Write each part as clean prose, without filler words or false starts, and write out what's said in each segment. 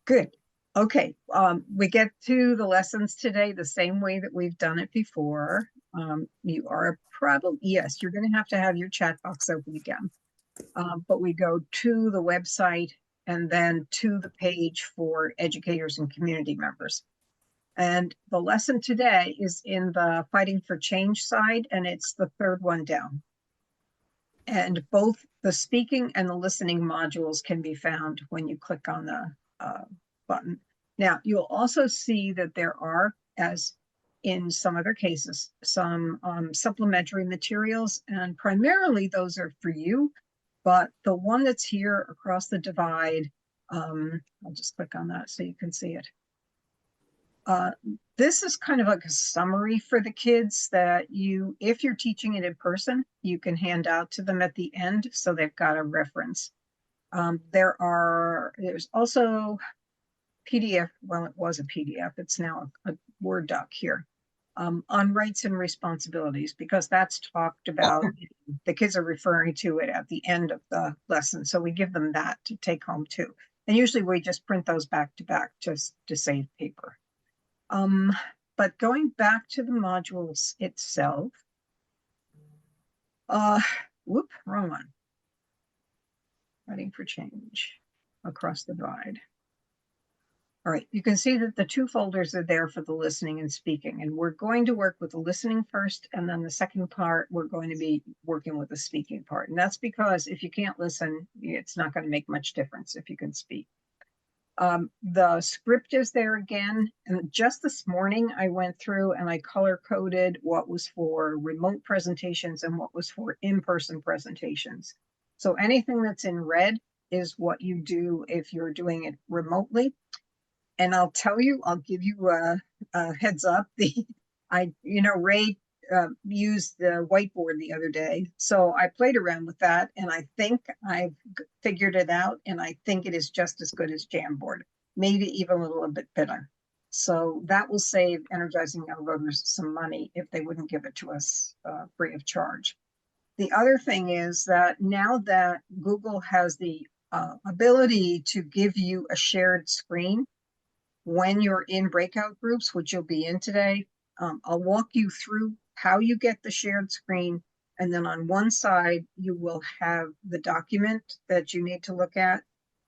Good. Okay, we get to the lessons today the same way that we've done it before. You are probably, yes, you're going to have your chat box open again. But we go to the website and then to the page for educators and community members. And the lesson today is in the Fighting for Change side, and it's the third one down. And both the speaking and the listening modules can be found when you click on the button. Now, you'll also see that there are, as in some other cases, some supplementary materials, and primarily those are for you. But the one that's here across the divide, I'll just click on that so you can see it. This is kind of like a summary for the kids that you, if you're teaching it in person, you can hand out to them at the end so they've got a reference. There's also PDF, well, it was a PDF, it's now a Word doc here, on rights and responsibilities, because that's talked about, the kids are referring to it at the end of the lesson. So we give them that to take home too. And usually we just print those back to back just to save paper. But going back to the modules itself, wrong one. Fighting for Change across the divide. All right, you can see that the two folders are there for the listening and speaking, and we're going to work with the listening first, and then the second part, we're going to be working with the speaking part. And that's because if you can't listen, it's not going to make much difference if you can speak. The script is there again, and just this morning I went through and I color coded what was for remote presentations and what was for in-person presentations. So anything that's in red is what you do if you're doing it remotely. And I'll tell you, I'll give you a heads up. Ray used the whiteboard the other day. So I played around with that and I think I've figured it out, and I think it is just as good as Jamboard, maybe even a little bit better. So that will save Energizing Young Voters some money if they wouldn't give it to us free of charge. The other thing is that now that Google has the ability to give you a shared screen when you're in breakout groups, which you'll be in today, I'll walk you through how you get the shared screen. And then on one side, you will have the document that you need to look at.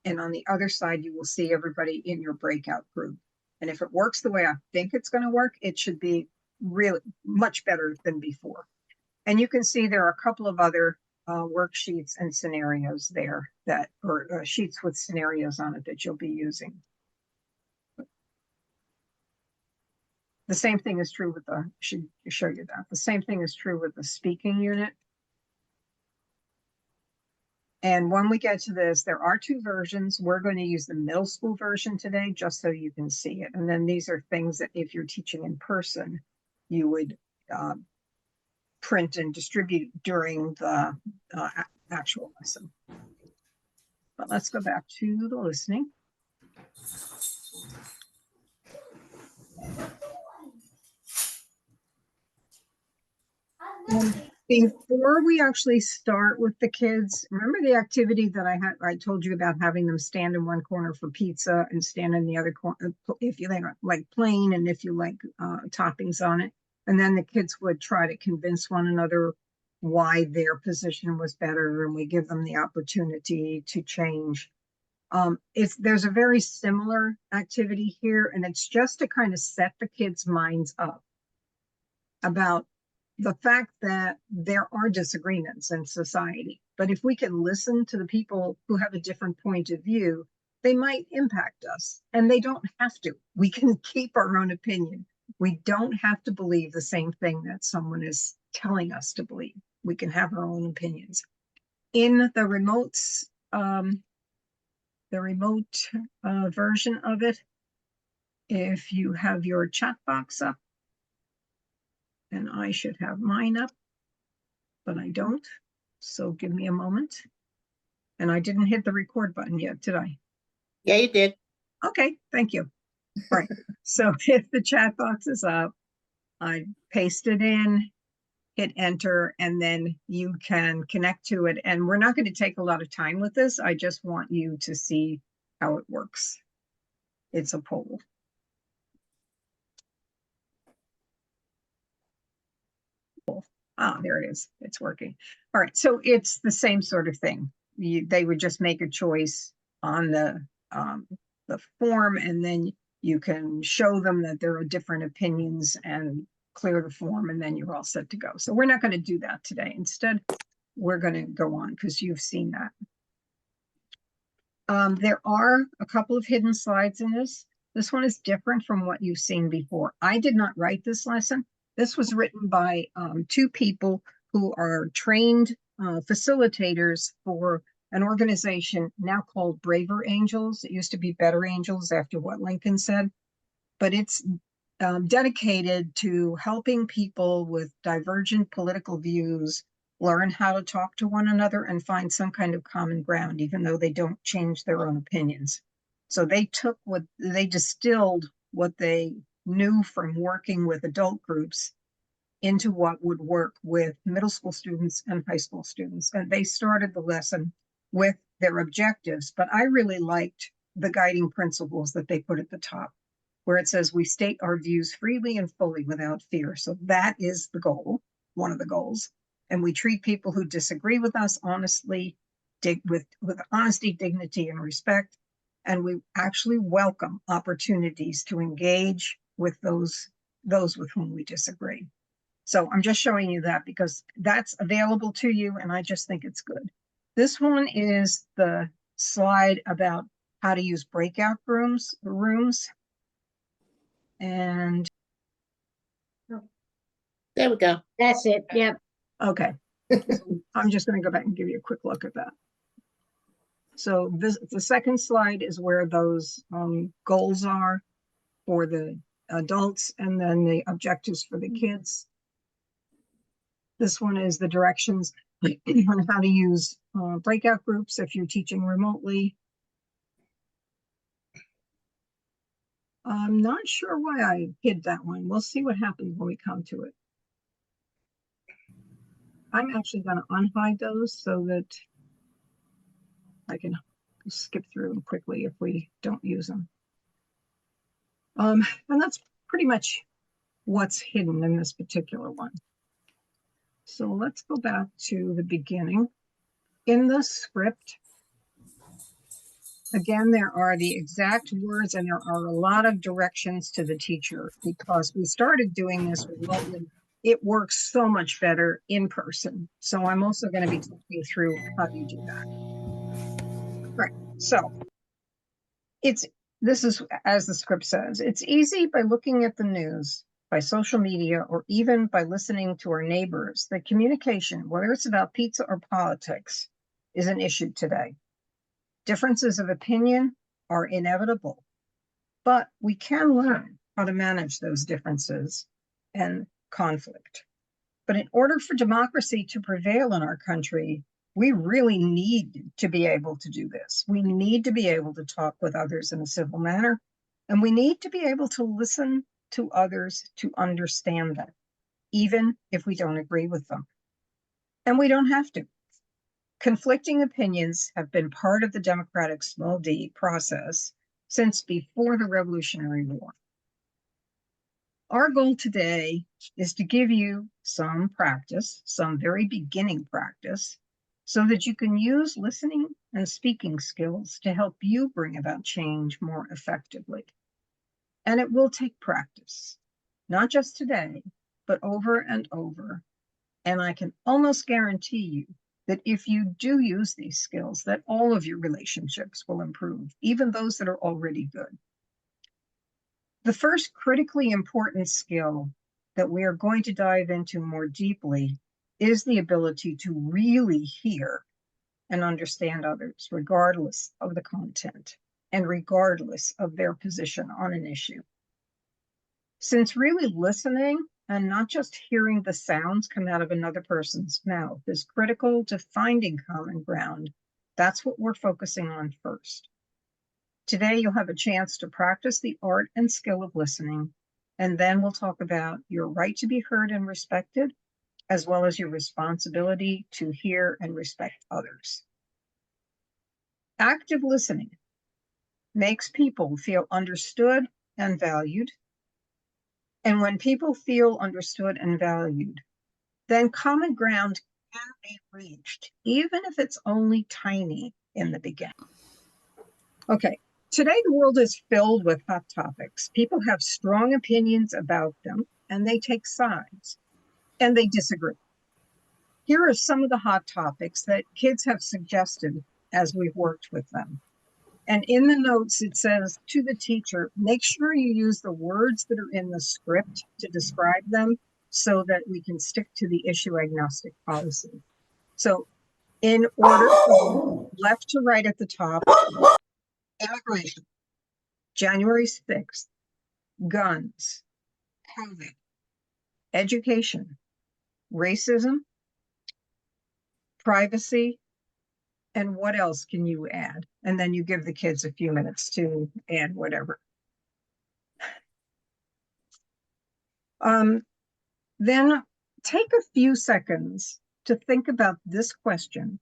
And on the other side, you will see everybody in your breakout group. And if it works the way I think it's going to work, it should be really much better than before. And you can see there are a couple of other worksheets and scenarios there or sheets with scenarios on it that you'll be using. The same thing is true with should show you that. The same thing is true with the speaking unit. And when we get to this, there are two versions. We're going to use the middle school version today, just so you can see it. And then these are things that if you're teaching in person, you would print and distribute during the actual lesson. But let's go back to the listening. Before we actually start with the kids, remember the activity that I told you about, having them stand in one corner for pizza and stand in the other corner if you like plain and if you like toppings on it. And then the kids would try to convince one another why their position was better, and we give them the opportunity to change. There's a very similar activity here, and it's just to kind of set the kids' minds up about the fact that there are disagreements in society. But if we can listen to the people who have a different point of view, they might impact us, and they don't have to. We can keep our own opinion. We don't have to believe the same thing that someone is telling us to believe. We can have our own opinions. In the remotes, version of it, if you have your chat box up, and I should have mine up, but I don't. So give me a moment. And I didn't hit the record button yet, did I? Yeah, you did. Okay, thank you. All right, so if the chat box is up, I paste it in, hit enter, and then you can connect to it. And we're not going to take a lot of time with this. I just want you to see how it works. it's a poll. Ah, there it is. It's working. All right. So it's the same sort of thing. They would just make a choice on the form, and then you can show them that there are different opinions and clear the form, and then you're all set to go. So we're not going to do that today. Instead, we're going to go on because you've seen that. There are a couple of hidden slides in this. This one is different from what you've seen before. I did not write this lesson. This was written by two people who are trained facilitators for an organization now called Braver Angels. It used to be Better Angels after what Lincoln said, but it's dedicated to helping people with divergent political views learn how to talk to one another and find some kind of common ground, even though they don't change their own opinions. So they distilled what they knew from working with adult groups into what would work with middle school students and high school students. And they started the lesson with their objectives, but I really liked the guiding principles that they put at the top, where it says we state our views freely and fully without fear. So that is the goal, one of the goals. And we treat people who disagree with us honestly, with honesty, dignity, and respect. And we actually welcome opportunities to engage with those with whom we disagree. So I'm just showing you that because that's available to you, and I just think it's good. This one is the slide about how to use breakout rooms. And there we go. That's it. Yep. okay. So I'm just going to go back and give you a quick look at that. So the second slide is where those goals are for the adults, and then the objectives for the kids. This one is the directions on how to use breakout groups if you're teaching remotely. I'm not sure why I hid that one. We'll see what happens when we come to it. I'm actually going to unhide those so that I can skip through them quickly if we don't use them. And that's pretty much what's hidden in this particular one. So let's go back to the beginning. In the script, again, there are the exact words and there are a lot of directions to the teacher because we started doing this remotely. It works so much better in person. So I'm also going to be talking through how you do that. Right. So this is, as the script says, it's easy by looking at the news, by social media, or even by listening to our neighbors, that communication, whether it's about pizza or politics, is an issue today. Differences of opinion are inevitable, but we can learn how to manage those differences and conflict. But in order for democracy to prevail in our country, we really need to be able to do this. We need to be able to talk with others in a civil manner, and we need to be able to listen to others to understand them, even if we don't agree with them. And we don't have to. Conflicting opinions have been part of the democratic small d process since before the Revolutionary War. Our goal today is to give you some practice, some very beginning practice, so that you can use listening and speaking skills to help you bring about change more effectively. And it will take practice, not just today, but over and over. And I can almost guarantee you that if you do use these skills, that all of your relationships will improve, even those that are already good. The first critically important skill that we are going to dive into more deeply is the ability to really hear and understand others, regardless of the content and regardless of their position on an issue. Since really listening and not just hearing the sounds come out of another person's mouth is critical to finding common ground, that's what we're focusing on first. Today, you'll have a chance to practice the art and skill of listening, and then we'll talk about your right to be heard and respected, as well as your responsibility to hear and respect others. Active listening makes people feel understood and valued. And when people feel understood and valued, then common ground can be reached, even if it's only tiny in the beginning. Okay, today the world is filled with hot topics. People have strong opinions about them, and they take sides, and they disagree. Here are some of the hot topics that kids have suggested as we've worked with them. And in the notes, it says to the teacher, make sure you use the words that are in the script to describe them so that we can stick to the issue agnostic policy. So in order, left to right at the top, immigration, January 6th, guns, COVID, education, racism, privacy, and what else can you add? And then you give the kids a few minutes to add whatever. Then take a few seconds to think about this question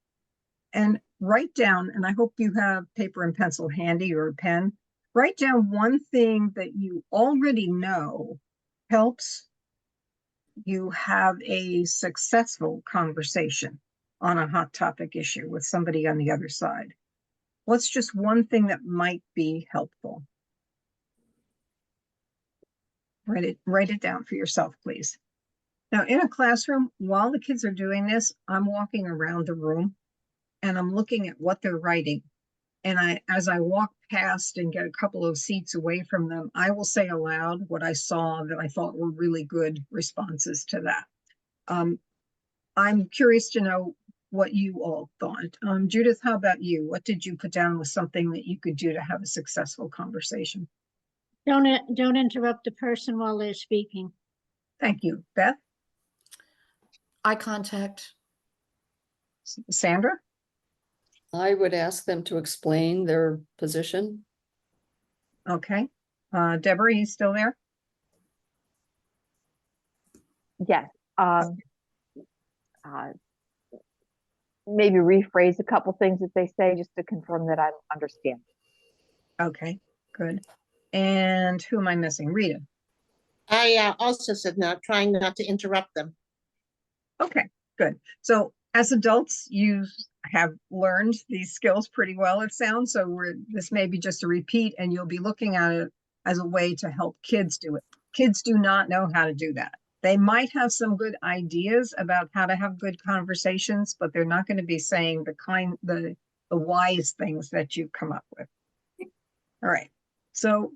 and write down, and I hope you have paper and pencil handy or a pen, write down one thing that you already know helps you have a successful conversation on a hot topic issue with somebody on the other side. What's just one thing that might be helpful? Write it down for yourself, please. Now, in a classroom, while the kids are doing this, I'm walking around the room and I'm looking at what they're writing. And as I walk past and get a couple of seats away from them, I will say aloud what I saw that I thought were really good responses to that. I'm curious to know what you all thought. Judith, how about you? What did you put down with something that you could do to have a successful conversation? Don't interrupt the person while they're speaking. Thank you. Beth? Eye contact. Sandra? I would ask them to explain their position. Okay. Deborah, are you still there? Yes. Maybe rephrase a couple things that they say just to confirm that I understand. Okay, good. And who am I missing? Rita? I also said trying not to interrupt them. Okay, good. So as adults, you have learned these skills pretty well, it sounds. So this may be just a repeat, and you'll be looking at it as a way to help kids do it. Kids do not know how to do that. They might have some good ideas about how to have good conversations, but they're not going to be saying the wise things that you've come up with. All right. So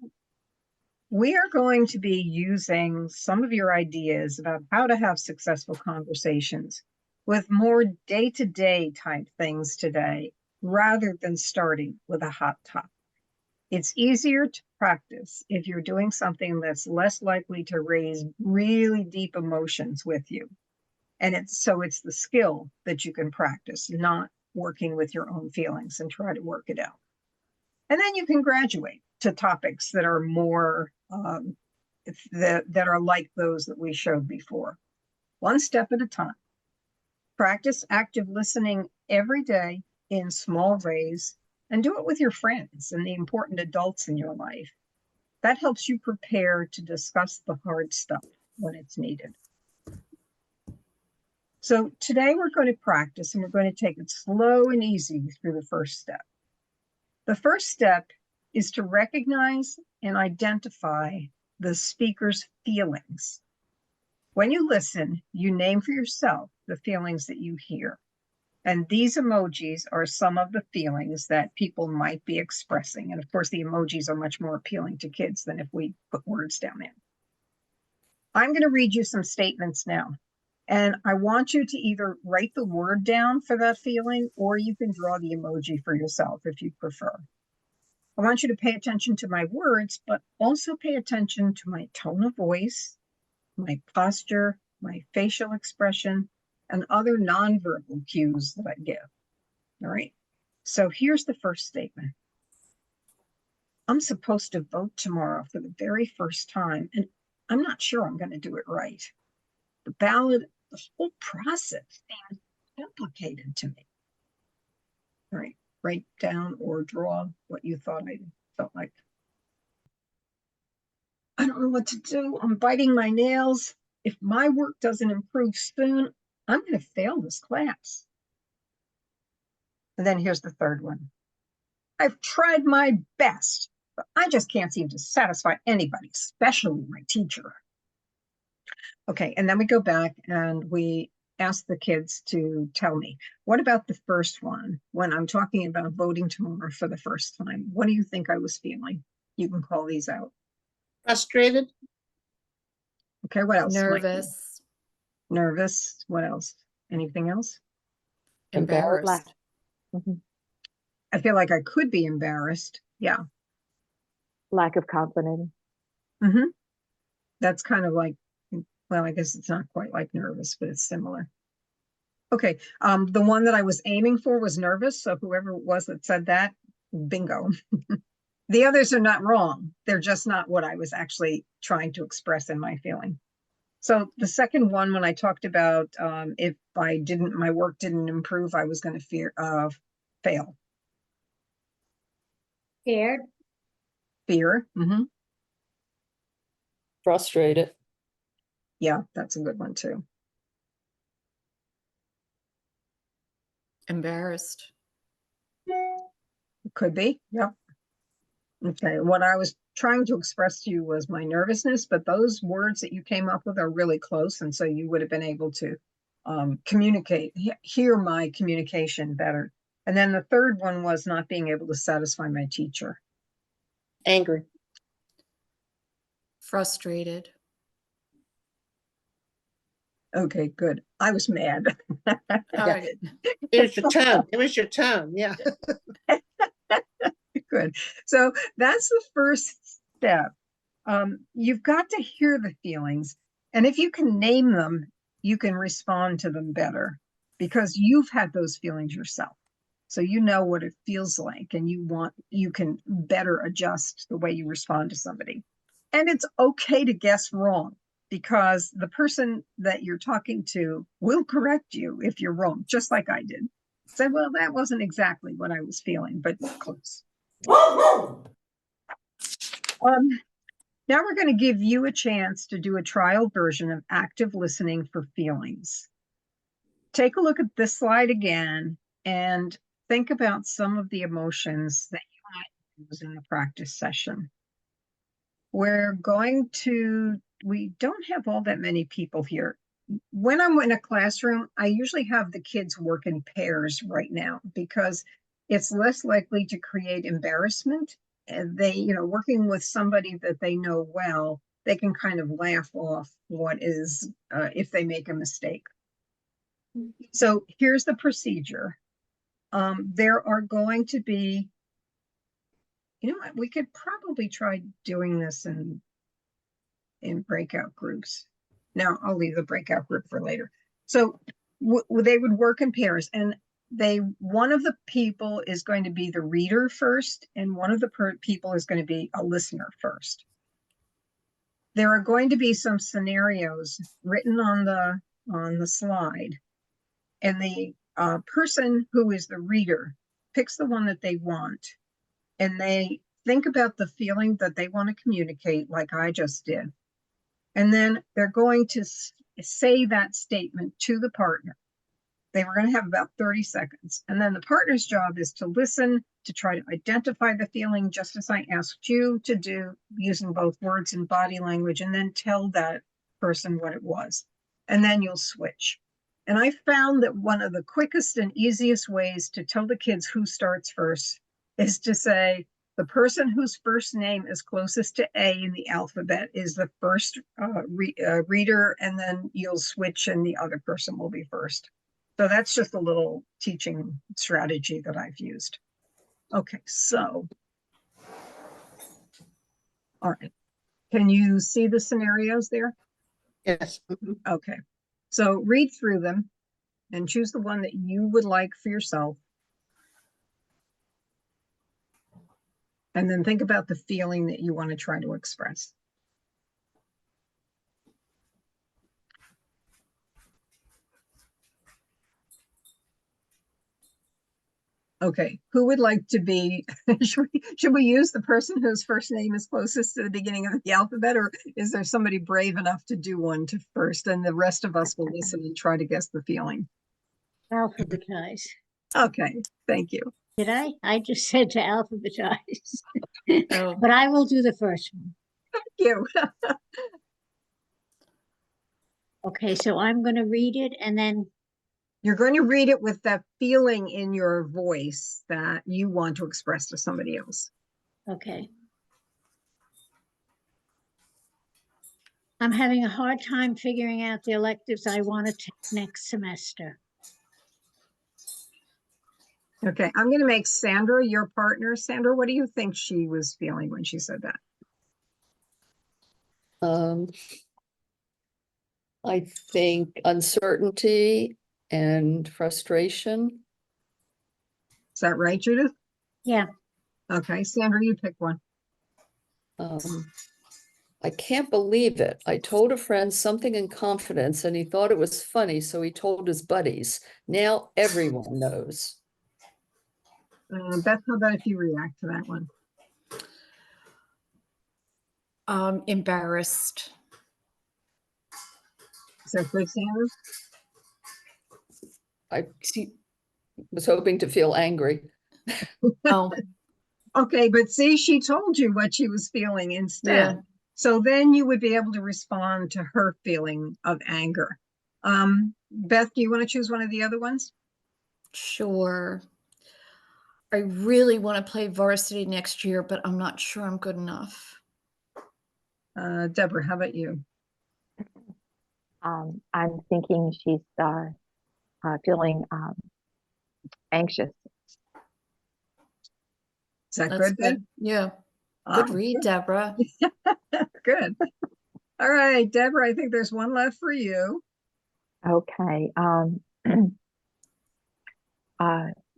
we are going to be using some of your ideas about how to have successful conversations with more day-to-day type things today, rather than starting with a hot topic. It's easier to practice if you're doing something that's less likely to raise really deep emotions with you. And it's the skill that you can practice, not working with your own feelings and try to work it out. And then you can graduate to topics that are more, that are like those that we showed before. One step at a time. Practice active listening every day in small ways, and do it with your friends and the important adults in your life. That helps you prepare to discuss the hard stuff when it's needed. So today we're going to practice, and we're going to take it slow and easy through the first step. The first step is to recognize and identify the speaker's feelings. When you listen, you name for yourself the feelings that you hear. And these emojis are some of the feelings that people might be expressing. And of course, the emojis are much more appealing to kids than if we put words down there. I'm going to read you some statements now. And I want you to either write the word down for that feeling, or you can draw the emoji for yourself if you prefer. I want you to pay attention to my words, but also pay attention to my tone of voice, my posture, my facial expression, and other nonverbal cues that I give. All right. So here's the first statement. I'm supposed to vote tomorrow for the very first time, and I'm not sure I'm going to do it right. The ballot, the whole process seems complicated to me. All right. Write down or draw what you thought felt like, I don't know what to do. I'm biting my nails. If my work doesn't improve soon, I'm going to fail this class. And then here's the third one. I've tried my best, but I just can't seem to satisfy anybody, especially my teacher. Okay, and then we go back and we ask the kids to tell me, what about the first one? When I'm talking about voting tomorrow for the first time, what do you think I was feeling? You can call these out. Frustrated, Okay, what else? Mikey? Nervous, Nervous. What else? Anything else? embarrassed, Mhm. I feel like I could be embarrassed. Yeah. Lack of confidence. Mm-hmm. That's kind of like, well, I guess it's not quite like nervous, but it's similar. Okay. The one that I was aiming for was nervous. So whoever it was that said that, bingo. The others are not wrong. They're just not what I was actually trying to express in my feeling. So the second one, when I talked about if my work didn't improve, I was going to fail. Scared, Fear. Mm-hmm. Frustrated, Yeah, that's a good one too. embarrassed, It could be. Yep. Okay. What I was trying to express to you was my nervousness, but those words that you came up with are really close. And so you would have been able to hear my communication better. And then the third one was not being able to satisfy my teacher. angry. frustrated, Okay, good. I was mad. uh, It was your tone. It was your tone. Yeah. Good. So that's the first step. You've got to hear the feelings. And if you can name them, you can respond to them better because you've had those feelings yourself. So you know what it feels like and you can better adjust the way you respond to somebody. And it's okay to guess wrong because the person that you're talking to will correct you if you're wrong, just like I did. Say, well, that wasn't exactly what I was feeling, but close. Now we're going to give you a chance to do a trial version of active listening for feelings. Take a look at this slide again and think about some of the emotions that you might use in the practice session. We don't have all that many people here. When I'm in a classroom, I usually have the kids work in pairs right now because it's less likely to create embarrassment. And working with somebody that they know well, they can kind of laugh off what is, if they make a mistake. So here's the procedure. There are going to be, you know what, we could probably try doing this in breakout groups. Now I'll leave the breakout group for later. So they would work in pairs and one of the people is going to be the reader first and one of the people is going to be a listener first. There are going to be some scenarios written on the slide and the person who is the reader picks the one that they want and they think about the feeling that they want to communicate like I just did. And then they're going to say that statement to the partner. They were going to have about 30 seconds. And then the partner's job is to listen, to try to identify the feeling, just as I asked you to do, using both words and body language, and then tell that person what it was. And then you'll switch. And I found that one of the quickest and easiest ways to tell the kids who starts first is to say, the person whose first name is closest to A in the alphabet is the first reader, and then you'll switch and the other person will be first. So that's just a little teaching strategy that I've used. Okay, so, all right. Can you see the scenarios there? Yes. Mhm. Okay, so read through them and choose the one that you would like for yourself. And then think about the feeling that you want to try to express. Okay, who would like to be, should we use the person whose first name is closest to the beginning of the alphabet, or is there somebody brave enough to do one to first, and the rest of us will listen and try to guess the feeling? Alphabetize. Okay, thank you. Did I? I just said to alphabetize. Oh, But I will do the first one. Thank you. Okay, so I'm gonna read it and then, You're going to read it with that feeling in your voice that you want to express to somebody else. okay. I'm having a hard time figuring out the electives I want to take next semester. Okay, I'm going to make Sandra your partner. Sandra, what do you think she was feeling when she said that? I think uncertainty and frustration. Is that right, Judith? Yeah, Okay, Sandra, you pick one. I can't believe it. I told a friend something in confidence and he thought it was funny, so he told his buddies. Now everyone knows. Beth, how about if you react to that one? embarrassed. Is that good, Sandra? I was hoping to feel angry. Oh, Okay, but see, she told you what she was feeling instead. Yeah. So then you would be able to respond to her feeling of anger. Beth, do you want to choose one of the other ones? sure. I really want to play varsity next year, but I'm not sure I'm good enough. Deborah, how about you? I'm thinking she's feeling anxious. Is that That's good, Beth? good. Yeah. Ah, Good read, Deborah. good. All right, Deborah, I think there's one left for you. Okay.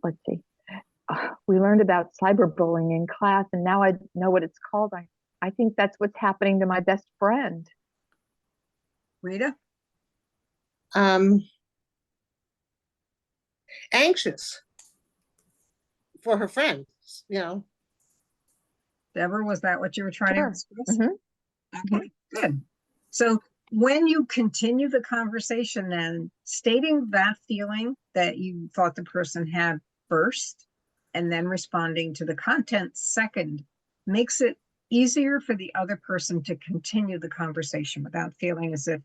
Let's see. We learned about cyberbullying in class, and now I know what it's called. I think that's what's happening to my best friend. Rita? Anxious for her friends, Deborah, was that what you were trying to Sure. express? Mhm. Okay, good. So when you continue the conversation, then stating that feeling that you thought the person had first, and then responding to the content second, makes it easier for the other person to continue the conversation without feeling as if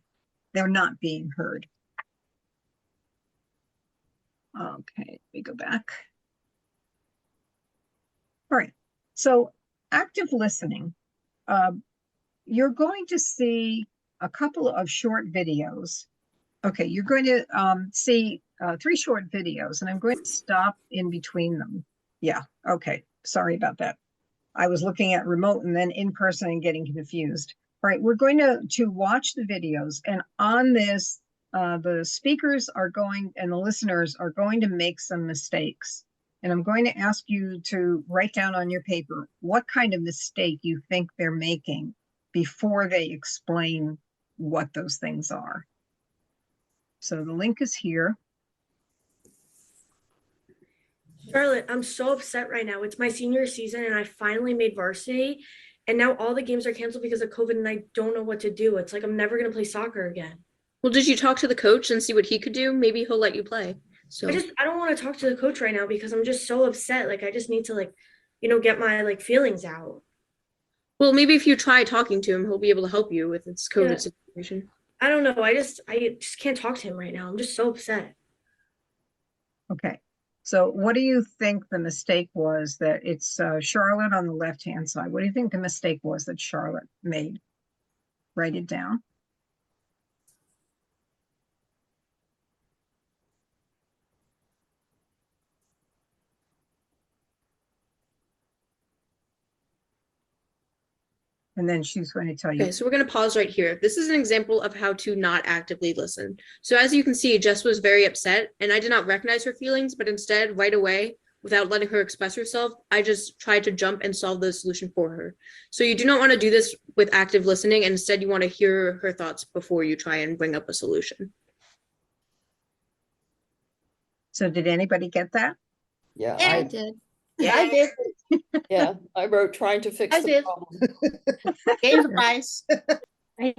they're not being heard. Okay, let me go back. All right, so active listening. You're going to see a couple of short videos. Okay, you're going to see 3 short videos, and I'm going to stop in between them. Yeah, okay, sorry about that. I was looking at remote and then in person and getting confused. All right, we're going to watch the videos, and on this, the speakers are going and the listeners are going to make some mistakes. And I'm going to ask you to write down on your paper what kind of mistake you think they're making before they explain what those things are. So the link is here. Charlotte, I'm so upset right now. It's my senior season and I finally made varsity. And now all the games are canceled because of COVID and I don't know what to do. It's like I'm never going to play soccer again. Well, did you talk to the coach and see what he could do? Maybe he'll let you play. So I don't want to talk to the coach right now because I'm just so upset. Like I just need to get my feelings out. well, maybe if you try talking to him, he'll be able to help you with this COVID Yeah. situation. I don't know. I just can't talk to him right now. I'm just so upset. Okay. So what do you think the mistake was that it's Charlotte on the left-hand side? What do you think the mistake was that Charlotte made? Write it down. And then she's going to tell you. Okay, so we're going to pause right here. This is an example of how to not actively listen. So as you can see, Jess was very upset and I did not recognize her feelings, but instead right away, without letting her express herself, I just tried to jump and solve the solution for her. So you do not want to do this with active listening, and instead you want to hear her thoughts before you try and bring up a solution. So did anybody get that? Yeah, I I, did. I did. yeah, I wrote trying to fix I the did. problem. Gave advice. I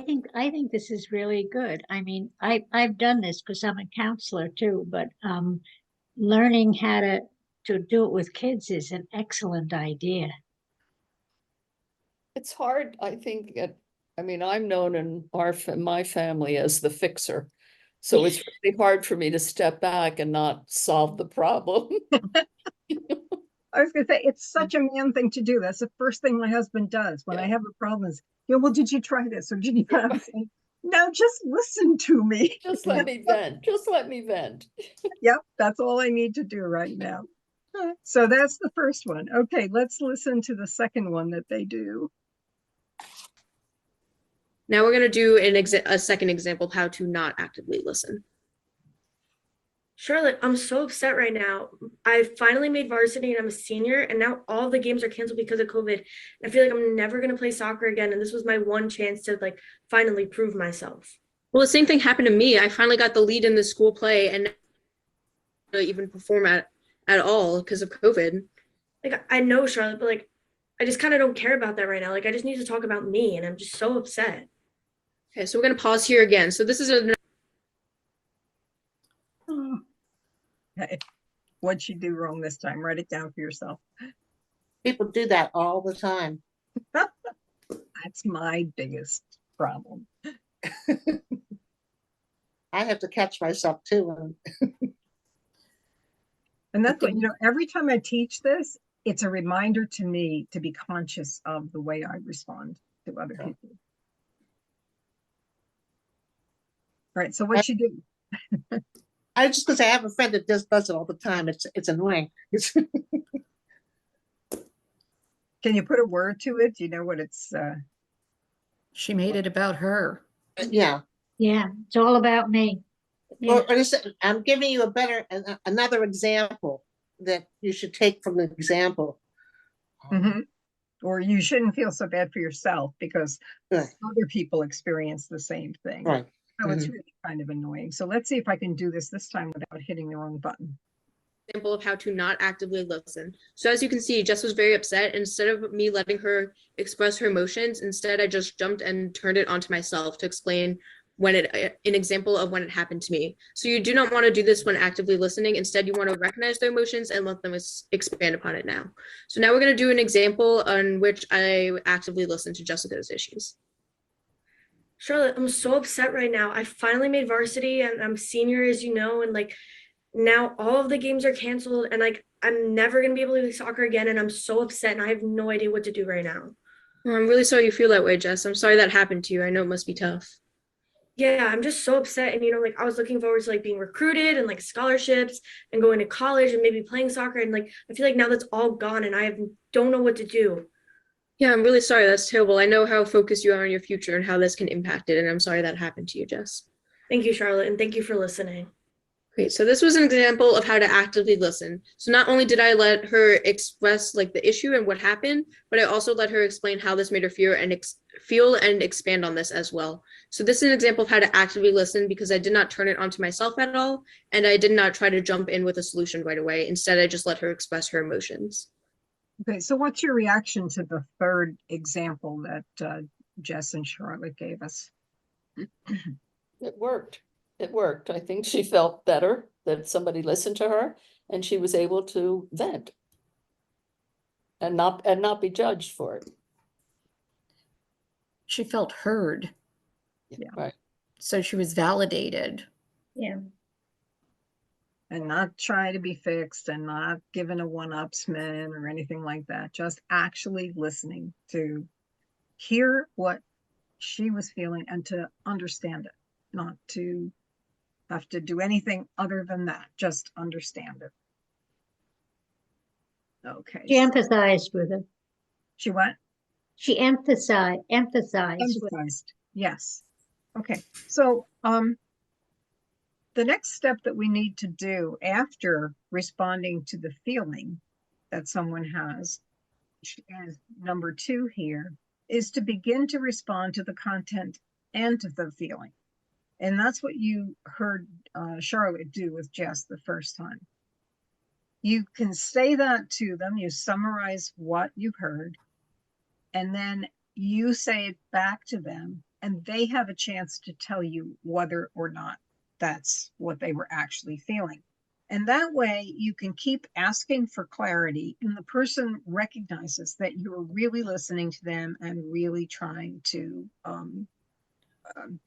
think this is really good. I mean, I've done this because I'm a counselor too, but learning how to do it with kids is an excellent idea. It's hard, I think, I mean, I'm known in my family as the fixer. So it's really hard for me to step back and not solve the problem. I was gonna say, it's such a man thing to do. That's the first thing my husband does when I Yeah. have a problem is, well, did you try this? Or did you try that? No, just listen to me. Just let me vent, just let me vent. Yep, that's all I need to do right now. So that's the first one. Okay, let's listen to the second one that they do. Now we're going to do a second example of how to not actively listen. Charlotte, I'm so upset right now. I finally made varsity and I'm a senior, and now all the games are canceled because of COVID. I feel like I'm never gonna play soccer again, and this was my one chance to like finally prove myself. Well, the same thing happened to me. I finally got the lead in the school play and even perform at all because of COVID. Like I know, Charlotte, but like I just kind of don't care about that right now. Like I just need to talk about me, and I'm just so upset. Okay, so we're going to pause here again. So this is Okay. What'd she do wrong this time? Write it down for yourself. People do that all the time. That's my biggest problem. I have to catch myself too. And that's what, every time I teach this, it's a reminder to me to be conscious of the way I respond to other people. Right. So what you do? I just because I have a friend that does it all the time. It's annoying. Can you put a word to it? Do you know what it's? She made it about her. Yeah. Yeah, it's all about me. Yeah. Or I'm giving you another example that you should take from the example. Mhm. Or you shouldn't feel so bad for yourself because Right. other people experience the same thing. Right. So it's really kind of annoying. So let's see if I can do this time without hitting the wrong button. example of how to not actively listen. So as you can see, Jess was very upset. Instead of me letting her express her emotions, instead I just jumped and turned it onto myself to explain an example of when it happened to me. So you do not want to do this when actively listening. Instead, you want to recognize their emotions and let them expand upon it now. So now we're going to do an example on which I actively listen to Jessica's issues. Charlotte, I'm so upset right now. I finally made varsity and I'm senior, as you know, and like now all of the games are canceled and like I'm never gonna be able to play soccer again, and I'm so upset and I have no idea what to do right now. Well, I'm really sorry you feel that way, Jess. I'm sorry that happened to you. I know it must be tough. Yeah, I'm just so upset. And like I was looking forward to like being recruited and like scholarships and going to college and maybe playing soccer. And like I feel like now that's all gone and don't know what to do. Yeah, I'm really sorry. That's terrible. I know how focused you are on your future and how this can impact it. And I'm sorry that happened to you, Jess. Thank you, Charlotte, and thank you for listening. Great. So this was an example of how to actively listen. So not only did I let her express like the issue and what happened, but I also let her explain how this made her feel and expand on this as well. So this is an example of how to actively listen because I did not turn it onto myself at all. And I did not try to jump in with a solution right away. Instead, I just let her express her emotions. Okay, so what's your reaction to the third example that Jess and Charlotte gave us? It worked. It worked. I think she felt better that somebody listened to her and she was able to vent and not be judged for it. She felt heard. Yeah. Right. So she was validated. Yeah. And not try to be fixed and not given a one-upsman or anything like that. Just actually listening to hear what she was feeling and to understand it, not to have to do anything other than that, just understand it. Okay. She empathized with her. She what? She empathized with Emphasized. Yes. Okay. So the next step that we need to do after responding to the feeling that someone has, which is number 2 here, is to begin to respond to the content and to the feeling. And that's what you heard Charlotte do with Jess the first time. You can say that to them, you summarize what you've heard, and then you say it back to them, and they have a chance to tell you whether or not that's what they were actually feeling. And that way you can keep asking for clarity, and the person recognizes that you're really listening to them and really trying to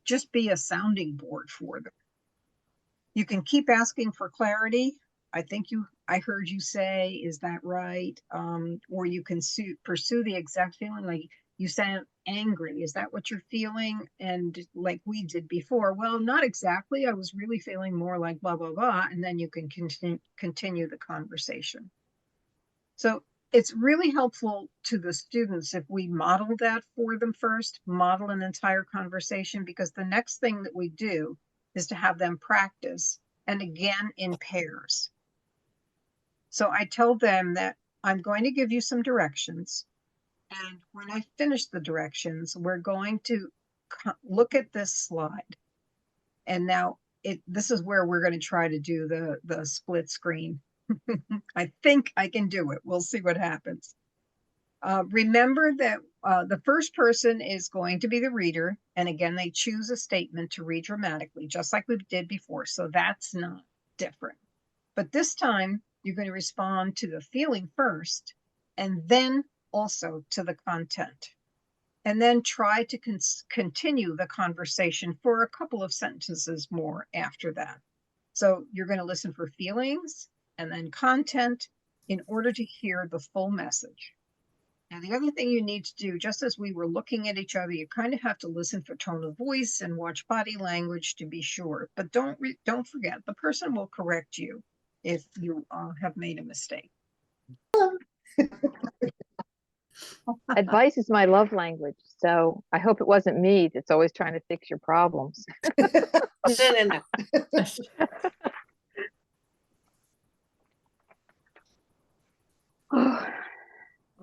just be a sounding board for them. You can keep asking for clarity. I heard you say, is that right? Or you can pursue the exact feeling, like you sound angry. Is that what you're feeling? And like we did before, well, not exactly. I was really feeling more like blah, blah, blah. And then you can continue the conversation. So it's really helpful to the students if we model that for them first, model an entire conversation, because the next thing that we do is to have them practice, and again in pairs. So I told them that I'm going to give you some directions, and when I finish the directions, we're going to look at this slide. And now this is where we're going to try to do the split screen. I think I can do it. We'll see what happens. Remember that the first person is going to be the reader. And again, they choose a statement to read dramatically, just like we did before. So that's not different. But this time, you're going to respond to the feeling first, and then also to the content. And then try to continue the conversation for a couple of sentences more after that. So you're going to listen for feelings and then content in order to hear the full message. And the other thing you need to do, just as we were looking at each other, you kind of have to listen for tone of voice and watch body language to be sure. But don't forget, the person will correct you if you have made a mistake. Advice is my love language, so I hope it wasn't me that's always trying to fix your problems. No.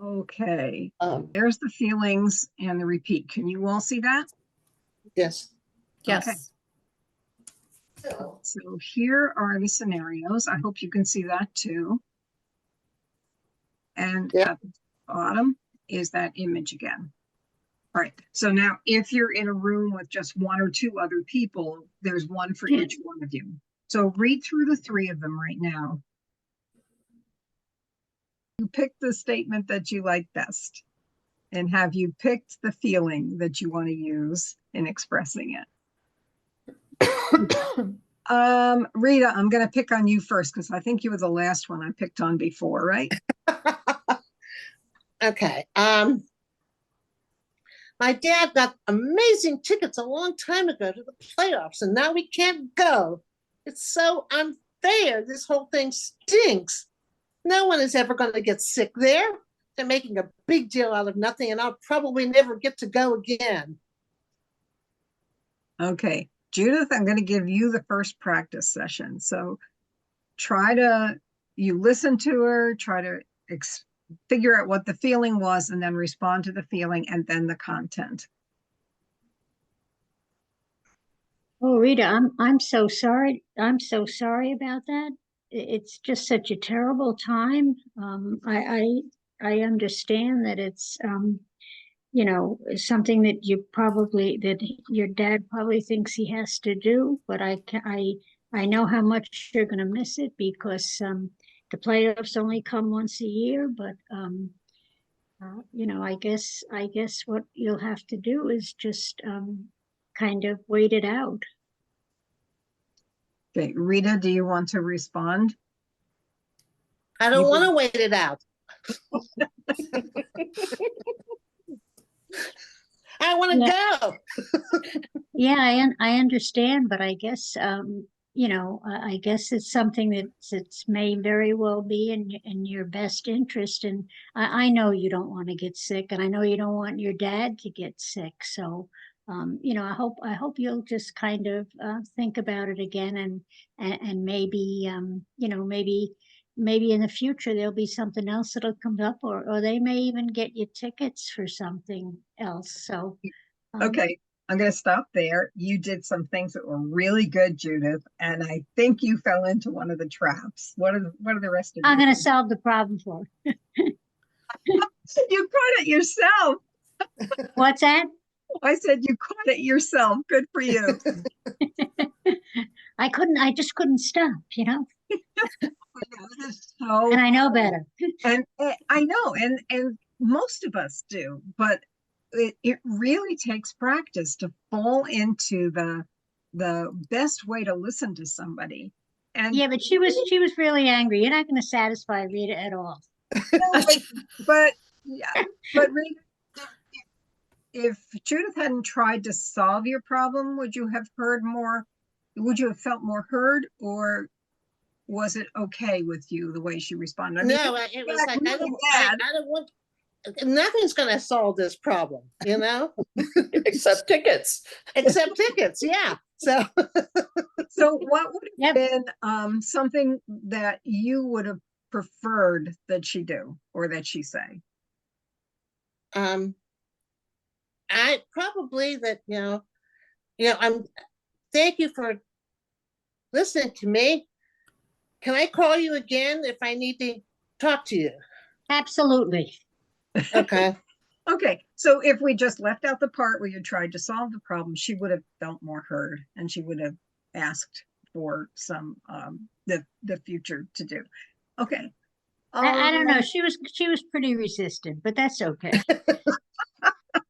Okay, there's the feelings and the repeat. Can you all see that? Yes. Yes. Okay. So here are the scenarios. I hope you can see that too. And Yeah. at the bottom is that image again. All right. So now if you're in a room with just one or two other people, there's one for Yeah. each one of you. So read through the three of them right now. You picked the statement that you like best. And have you picked the feeling that you want to use in expressing it? Rita, I'm going to pick on you first because I think you were the last one I picked on before, right? Okay. My dad got amazing tickets a long time ago to the playoffs, and now we can't go. It's so unfair. This whole thing stinks. No one is ever going to get sick there. They're making a big deal out of nothing, and I'll probably never get to go again. Okay. Judith, I'm going to give you the first practice session. So you listen to her, try to figure out what the feeling was, and then respond to the feeling and then the content. Oh, Rita, I'm so sorry. I'm so sorry about that. It's just such a terrible time. I understand that it's something that your dad probably thinks he has to do, but I know how much you're going to miss it because the playoffs only come once a year. But I guess what you'll have to do is just kind of wait it out. Okay, Rita, do you want to respond? I don't want to wait it out. I want to go. Yeah, I understand, but I guess I guess it's something that's may very well be in your best interest. And I know you don't want to get sick, and I know you don't want your dad to get sick. So, I hope you'll just kind of think about it again, and maybe maybe in the future there'll be something else that'll come up, or they may even get you tickets for something else. So. Okay, I'm going to stop there. You did some things that were really good, Judith, and I think you fell into one of the traps. What are the rest of I'm you going to think? solve the problem for her. You caught it yourself. What's that? I said you caught it yourself. Good for you. I just couldn't stop, you know, That is so and I know better. And I know, and most of us do, but it really takes practice to fall into the best way to listen to somebody. And Yeah, but she was really angry. You're not going to satisfy Rita at all. no, but yeah, but Rita, if Judith hadn't tried to solve your problem, would you have heard more? Would you have felt more heard, or was it okay with you the way she responded? I mean, No, it was got like, really mad. I don't want, nothing's gonna solve this problem, you know, Except tickets. except tickets, yeah. So, So what would have Yep. been something that you would have preferred that she do or that she say? I probably that, thank you for listening to me. Can I call you again if I need to talk to you? Absolutely. Okay. Okay, so if we just left out the part where you tried to solve the problem, she would have felt more heard and she would have asked for some the future to do. Okay. I don't know. Um, She was pretty resistant, but that's okay.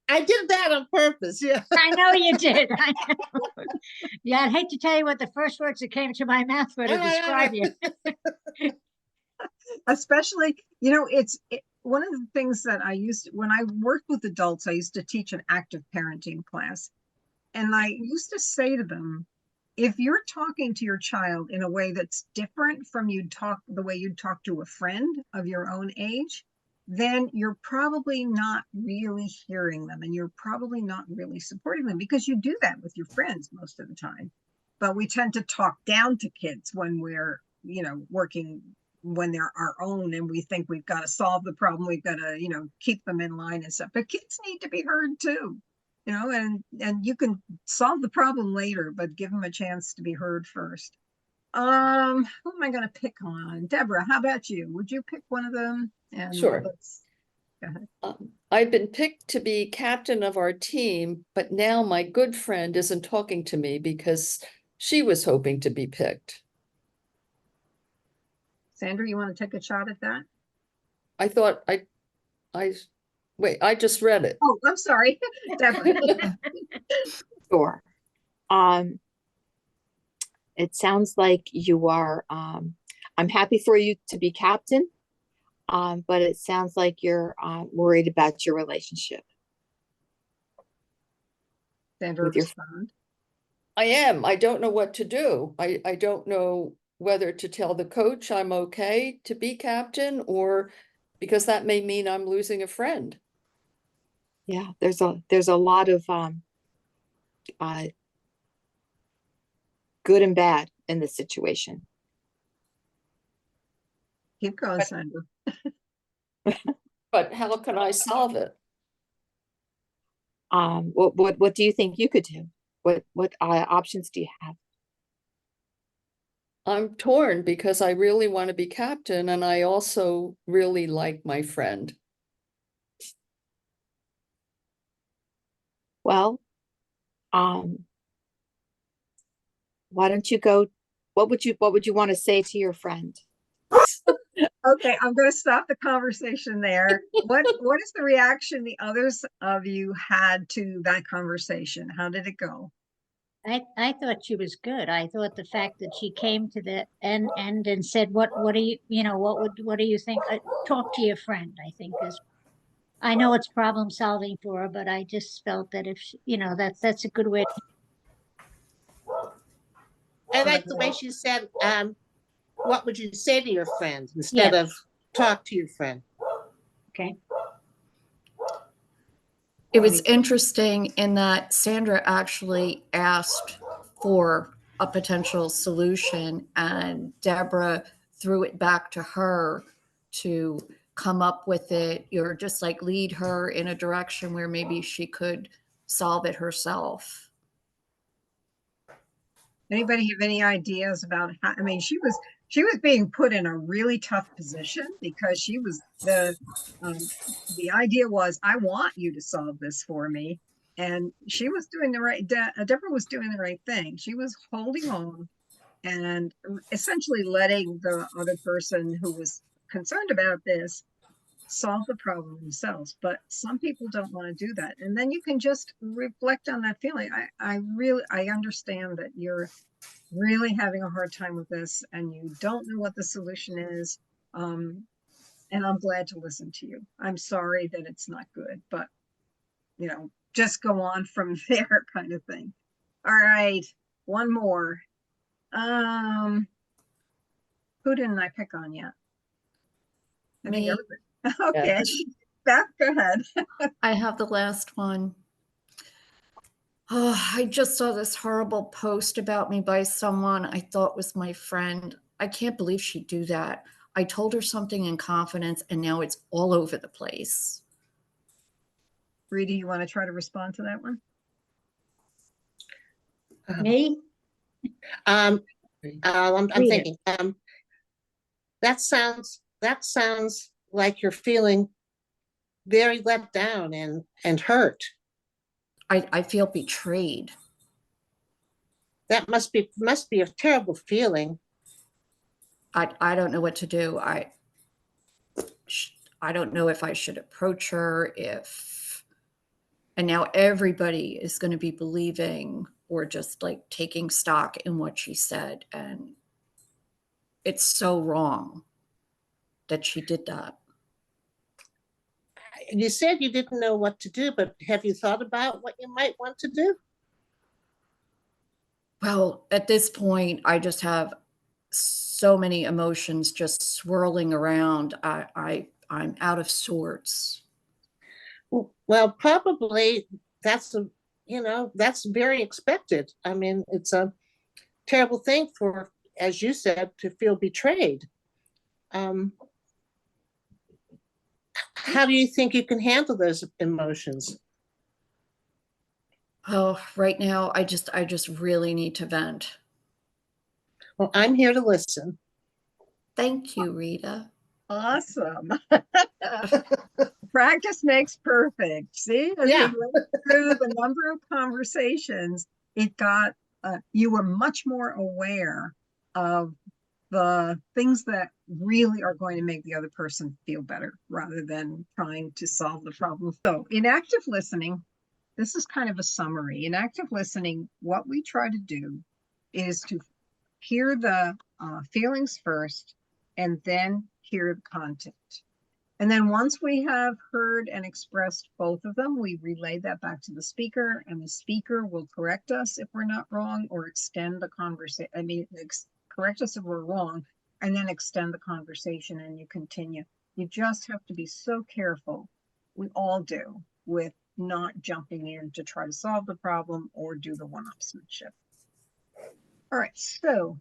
I did that on purpose, yeah. I know you did. I know. Yeah, I'd hate to tell you what the first words that came to my mouth were to describe you. especially, one of the things that I used when I worked with adults, I used to teach an active parenting class. And I used to say to them, if you're talking to your child in a way that's different from the way you'd talk to a friend of your own age, then you're probably not really hearing them and you're probably not really supporting them, because you do that with your friends most of the time. But we tend to talk down to kids when we're, working when they're our own and we think we've got to solve the problem, we've got to, keep them in line and stuff. But kids need to be heard too, and you can solve the problem later, but give them a chance to be heard first. Who am I going to pick on? Deborah, how about you? Would you pick one of them? And Sure. Go ahead. I've been picked to be captain of our team, but now my good friend isn't talking to me because she was hoping to be picked. Sandra, you want to take a shot at that? I thought wait, I just read it. Oh, I'm sorry. Deborah. Sure. It sounds like you are, I'm happy for you to be captain, but it sounds like you're worried about your relationship. Sandra, With your- respond. I am. I don't know what to do. I don't know whether to tell the coach I'm okay to be captain, or because that may mean I'm losing a friend. Yeah, there's a lot of good and bad in this situation. Keep going, Sandra. But how can I solve it? What do you think you could do? What options do you have? I'm torn because I really want to be captain and I also really like my friend. Well, why don't you go? What would you want to say to your friend? Okay, I'm going to stop the conversation there. What is the reaction the others of you had to that conversation? How did it go? I thought she was good. I thought the fact that she came to the end and said, what do you, what do you think? Talk to your friend, I think is, I know it's problem solving for her, but I just felt that if, that's a good way. I like the way she said, what would you say to your friend instead of talk to your friend? Okay. It was interesting in that Sandra actually asked for a potential solution and Deborah threw it back to her to come up with it, or just like lead her in a direction where maybe she could solve it herself. Anybody have any ideas about how, I mean, she was being put in a really tough position because she was the idea was, I want you to solve this for me. And she was doing the right, Deborah was doing the right thing. She was holding on and essentially letting the other person who was concerned about this solve the problem themselves. But some people don't want to do that. And then you can just reflect on that feeling. I understand that you're really having a hard time with this and you don't know what the solution is. And I'm glad to listen to you. I'm sorry that it's not good, but you know, just go on from there kind of thing. All right, one more. Who didn't I pick on yet? I think Me. everybody. Okay, Beth, go ahead. I have the last one. Oh, I just saw this horrible post about me by someone I thought was my friend. I can't believe she'd do that. I told her something in confidence and now it's all over the place. Rita, you want to try to respond to that one? Me? I'm Rita. thinking, that sounds like you're feeling very let down and hurt. I feel betrayed. That must be a terrible feeling. I don't know what to do. I don't know if I should approach her, and now everybody is going to be believing or just like taking stock in what she said. And it's so wrong that she did that. You said you didn't know what to do, but have you thought about what you might want to do? Well, at this point, I just have so many emotions just swirling around. I'm out of sorts. Well, probably that's very expected. I mean, it's a terrible thing for, as you said, to feel betrayed. How do you think you can handle those emotions? Oh, right now, I just really need to vent. Well, I'm here to listen. Thank you, Rita. Awesome. Practice makes perfect. See, as Yeah. we went through the number of conversations, it got you were much more aware of the things that really are going to make the other person feel better rather than trying to solve the problem. So in active listening, this is kind of a summary. In active listening, what we try to do is to hear the feelings first and then hear the content. And then once we have heard and expressed both of them, we relay that back to the speaker, and the speaker will correct us if we're not wrong or extend the conversation. I mean, correct us if we're wrong, and then extend the conversation and you continue. You just have to be so careful, we all do, with not jumping in to try to solve the problem or do the one-upsmanship. All right, so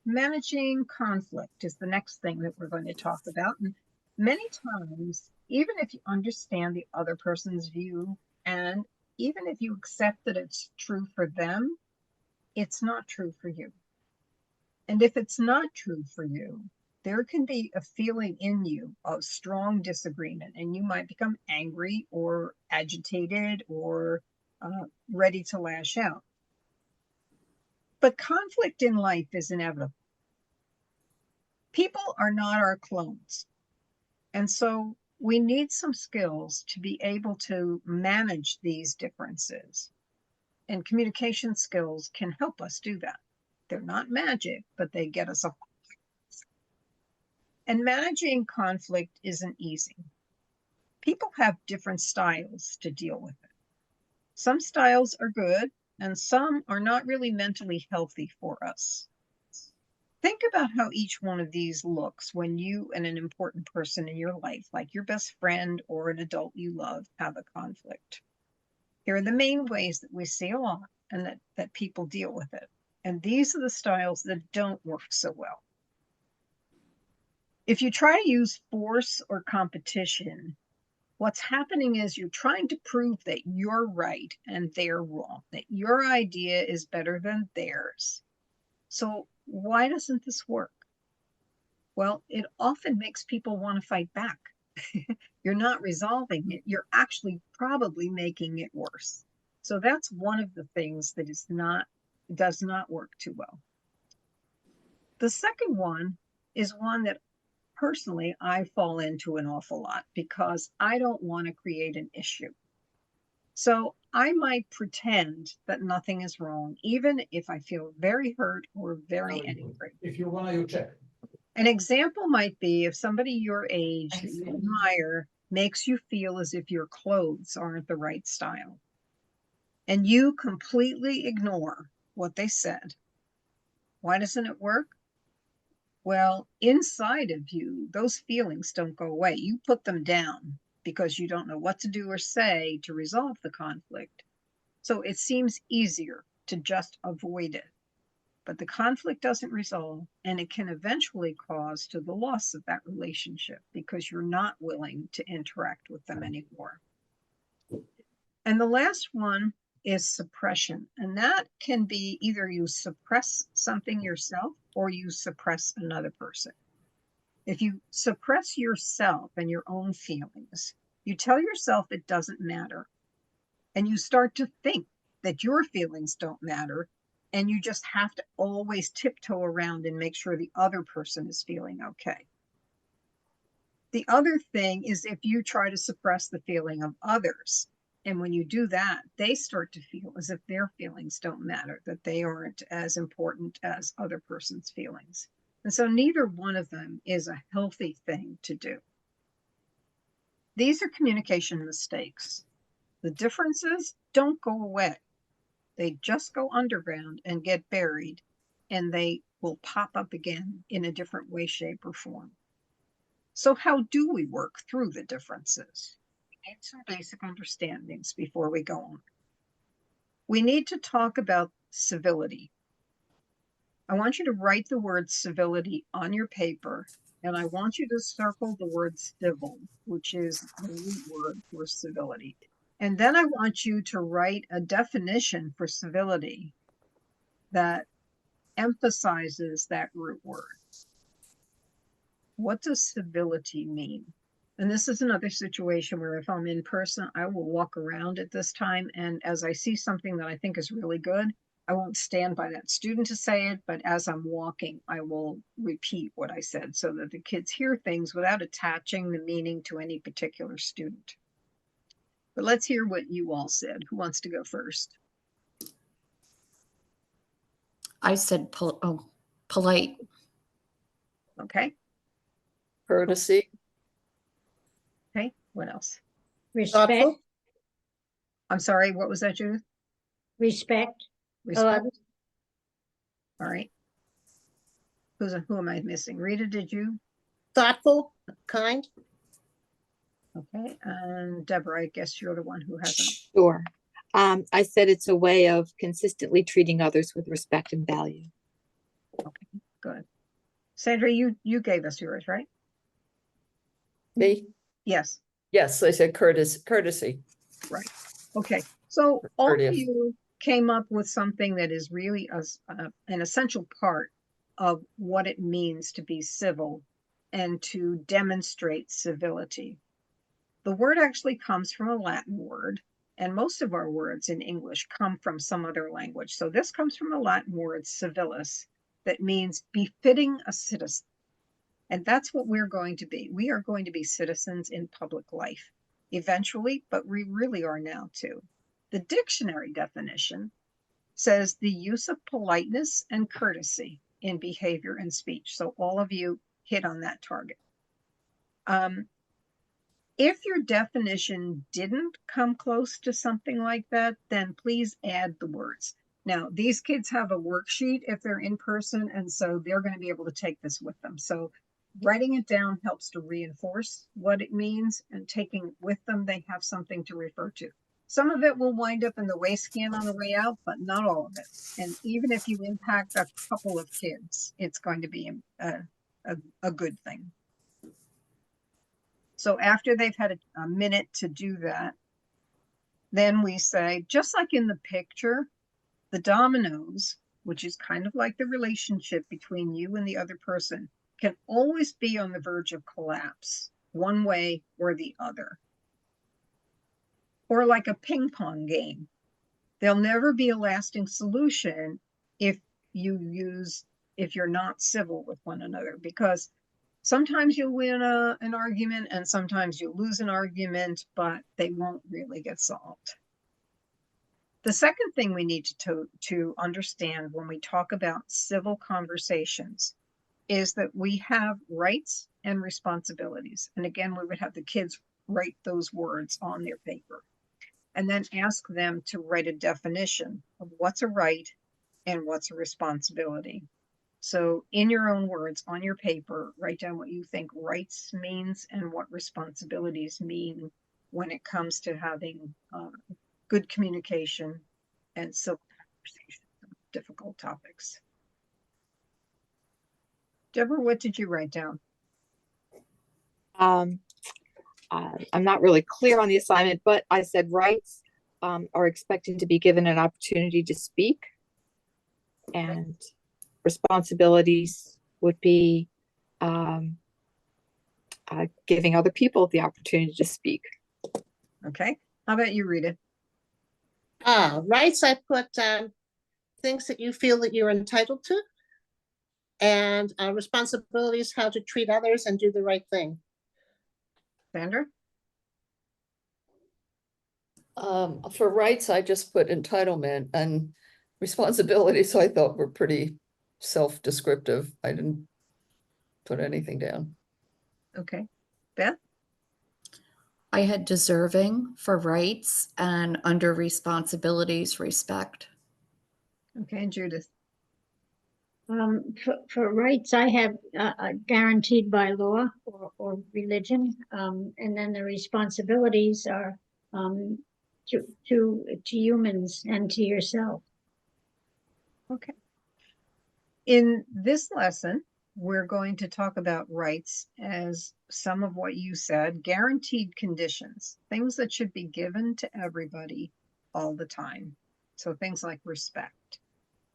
managing conflict is the next thing that we're going to talk about. And many times, even if you understand the other person's view, and even if you accept that it's true for them, it's not true for you. And if it's not true for you, there can be a feeling in you of strong disagreement, and you might become angry or agitated or ready to lash out. But conflict in life is inevitable. People are not our clones. And so we need some skills to be able to manage these differences. And communication skills can help us do that. They're not magic, but they get us a. And managing conflict isn't easy. People have different styles to deal with it. Some styles are good, and some are not really mentally healthy for us. Think about how each one of these looks when you and an important person in your life, like your best friend or an adult you love, have a conflict. Here are the main ways that we see a lot and that people deal with it. And these are the styles that don't work so well. If you try to use force or competition, What's happening is you're trying to prove that you're right and they're wrong, that your idea is better than theirs. So why doesn't this work? Well, it often makes people want to fight back. You're not resolving it. You're actually probably making it worse. So that's one of the things that does not work too well. The second one is one that personally I fall into an awful lot because I don't want to create an issue. So I might pretend that nothing is wrong, even if I feel very hurt or very angry. If you wanna, you check. An example might be if somebody your age that you admire makes you feel as if your clothes aren't the right style, and you completely ignore what they said. Why doesn't it work? Well, inside of you, those feelings don't go away. You put them down because you don't know what to do or say to resolve the conflict. So it seems easier to just avoid it. But the conflict doesn't resolve, and it can eventually cause to the loss of that relationship because you're not willing to interact with them anymore. And the last one is suppression. And that can be either you suppress something yourself or you suppress another person. If you suppress yourself and your own feelings, you tell yourself it doesn't matter. And you start to think that your feelings don't matter. And you just have to always tiptoe around and make sure the other person is feeling okay. The other thing is if you try to suppress the feeling of others, and when you do that, they start to feel as if their feelings don't matter, that they aren't as important as other person's feelings. And so neither one of them is a healthy thing to do. These are communication mistakes. The differences don't go away. They just go underground and get buried, and they will pop up again in a different way, shape, or form. So how do we work through the differences? We need some basic understandings before we go on. We need to talk about civility. I want you to write the word civility on your paper, and I want you to circle the word civil, which is the root word for civility. And then I want you to write a definition for civility that emphasizes that root word. What does civility mean? And this is another situation where if I'm in person, I will walk around at this time. And as I see something that I think is really good, I won't stand by that student to say it, but as I'm walking, I will repeat what I said so that the kids hear things without attaching the meaning to any particular student. But let's hear what you all said. Who wants to go first? I said polite. Okay. Courtesy. Okay. What else? Respect, Thoughtful. I'm sorry. What was that, Judith? respect. Respect. All right. Who am I missing? Rita, did you? Thoughtful, kind. Okay. And Deborah, I guess you're the one who hasn't. Sure. I said it's a way of consistently treating others with respect and value. Okay. Good. Sandra, you gave us yours, right? Me? Yes. Yes, I said courtesy. Right. Okay. So all of Courteous. you came up with something that is really an essential part of what it means to be civil and to demonstrate civility. The word actually comes from a Latin word, and most of our words in English come from some other language. So this comes from a Latin word, civilis, that means befitting a citizen. And that's what we're going to be. We are going to be citizens in public life eventually, but we really are now too. The dictionary definition says the use of politeness and courtesy in behavior and speech. So all of you hit on that target. If your definition didn't come close to something like that, then please add the words. Now, these kids have a worksheet if they're in person, and so they're going to be able to take this with them. So writing it down helps to reinforce what it means, and taking it with them, they have something to refer to. Some of it will wind up in the waste scan on the way out, but not all of it. And even if you impact a couple of kids, it's going to be a good thing. So after they've had a minute to do that, then we say, just like in the picture, the dominoes, which is kind of like the relationship between you and the other person, can always be on the verge of collapse, one way or the other. Or like a ping pong game. There'll never be a lasting solution if you're not civil with one another, because sometimes you'll win an argument and sometimes you'll lose an argument, but they won't really get solved. The second thing we need to understand when we talk about civil conversations is that we have rights and responsibilities. And again, we would have the kids write those words on their paper and then ask them to write a definition of what's a right and what's a responsibility. So in your own words on your paper, write down what you think rights means and what responsibilities mean when it comes to having good communication and civil conversations on difficult topics. Deborah, what did you write down? I'm not really clear on the assignment, but I said rights are expected to be given an opportunity to speak, and responsibilities would be giving other people the opportunity to speak. Okay, how about you, Rita? Rights, I put things that you feel that you're entitled to, and responsibilities, how to treat others and do the right thing. Sandra? For rights, I just put entitlement, and responsibilities I thought were pretty self-descriptive. I didn't put anything down. Okay, Beth? I had deserving for rights, and under responsibilities, respect. Okay, and Judith? For rights, I have guaranteed by law or religion, and then the responsibilities are to humans and to yourself. Okay. In this lesson, we're going to talk about rights as some of what you said, guaranteed conditions, things that should be given to everybody all the time. So things like respect.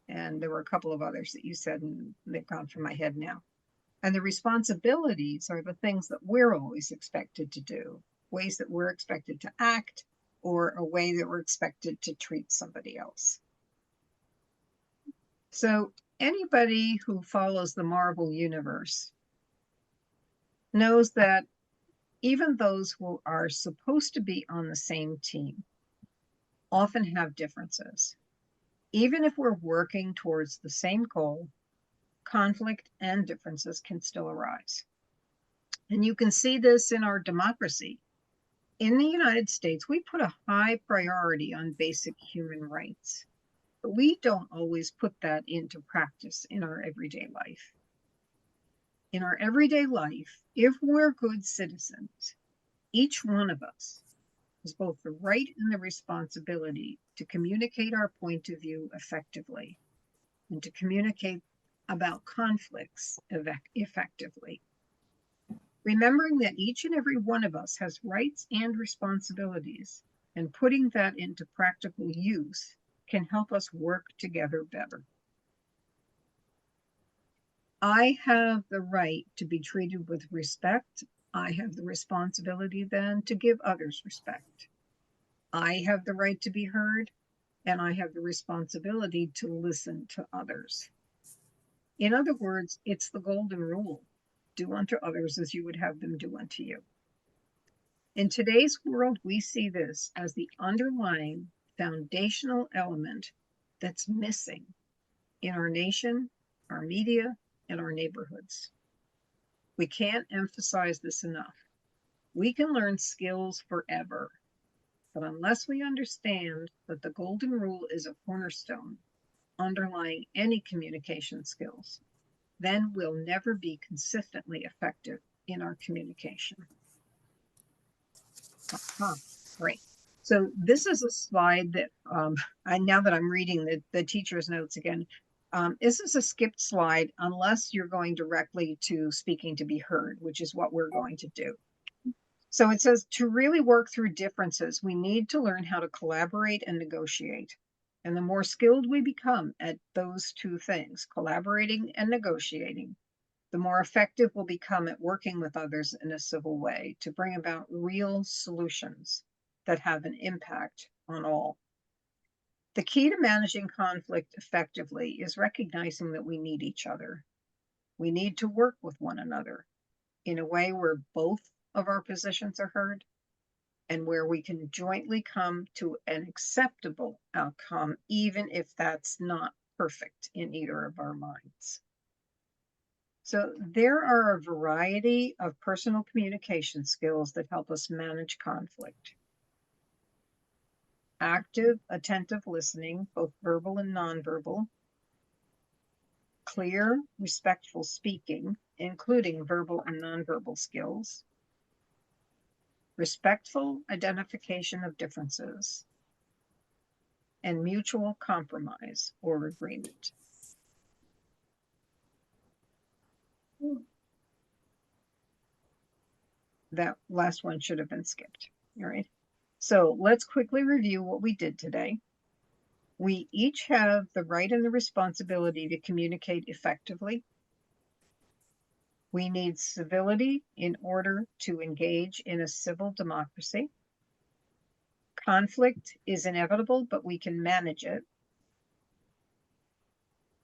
And there were a couple of others that you said, and they've gone from my head now. And the responsibilities are the things that we're always expected to do, ways that we're expected to act, or a way that we're expected to treat somebody else. So anybody who follows the Marvel universe knows that even those who are supposed to be on the same team often have differences. Even if we're working towards the same goal, conflict and differences can still arise. And you can see this in our democracy. In the United States, we put a high priority on basic human rights, but we don't always put that into practice in our everyday life. In our everyday life, if we're good citizens, each one of us has both the right and the responsibility to communicate our point of view effectively and to communicate about conflicts effectively. Remembering that each and every one of us has rights and responsibilities, and putting that into practical use can help us work together better. I have the right to be treated with respect. I have the responsibility then to give others respect. I have the right to be heard, and I have the responsibility to listen to others. In other words, it's the golden rule. Do unto others as you would have them do unto you. In today's world, we see this as the underlying foundational element that's missing in our nation, our media, and our neighborhoods. We can't emphasize this enough. We can learn skills forever, but unless we understand that the golden rule is a cornerstone underlying any communication skills, then we'll never be consistently effective in our communication. Great. So this is a slide that now that I'm reading the teacher's notes again, this is a skipped slide unless you're going directly to speaking to be heard, which is what we're going to do. So it says to really work through differences, we need to learn how to collaborate and negotiate. And the more skilled we become at those two things, collaborating and negotiating, the more effective we'll become at working with others in a civil way to bring about real solutions that have an impact on all. The key to managing conflict effectively is recognizing that we need each other. We need to work with one another in a way where both of our positions are heard and where we can jointly come to an acceptable outcome, even if that's not perfect in either of our minds. So there are a variety of personal communication skills that help us manage conflict. Active, attentive listening, both verbal and nonverbal. Clear, respectful speaking, including verbal and nonverbal skills. Respectful identification of differences. And mutual compromise or agreement. That last one should have been skipped. All right. So let's quickly review what we did today. We each have the right and the responsibility to communicate effectively. We need civility in order to engage in a civil democracy. Conflict is inevitable, but we can manage it.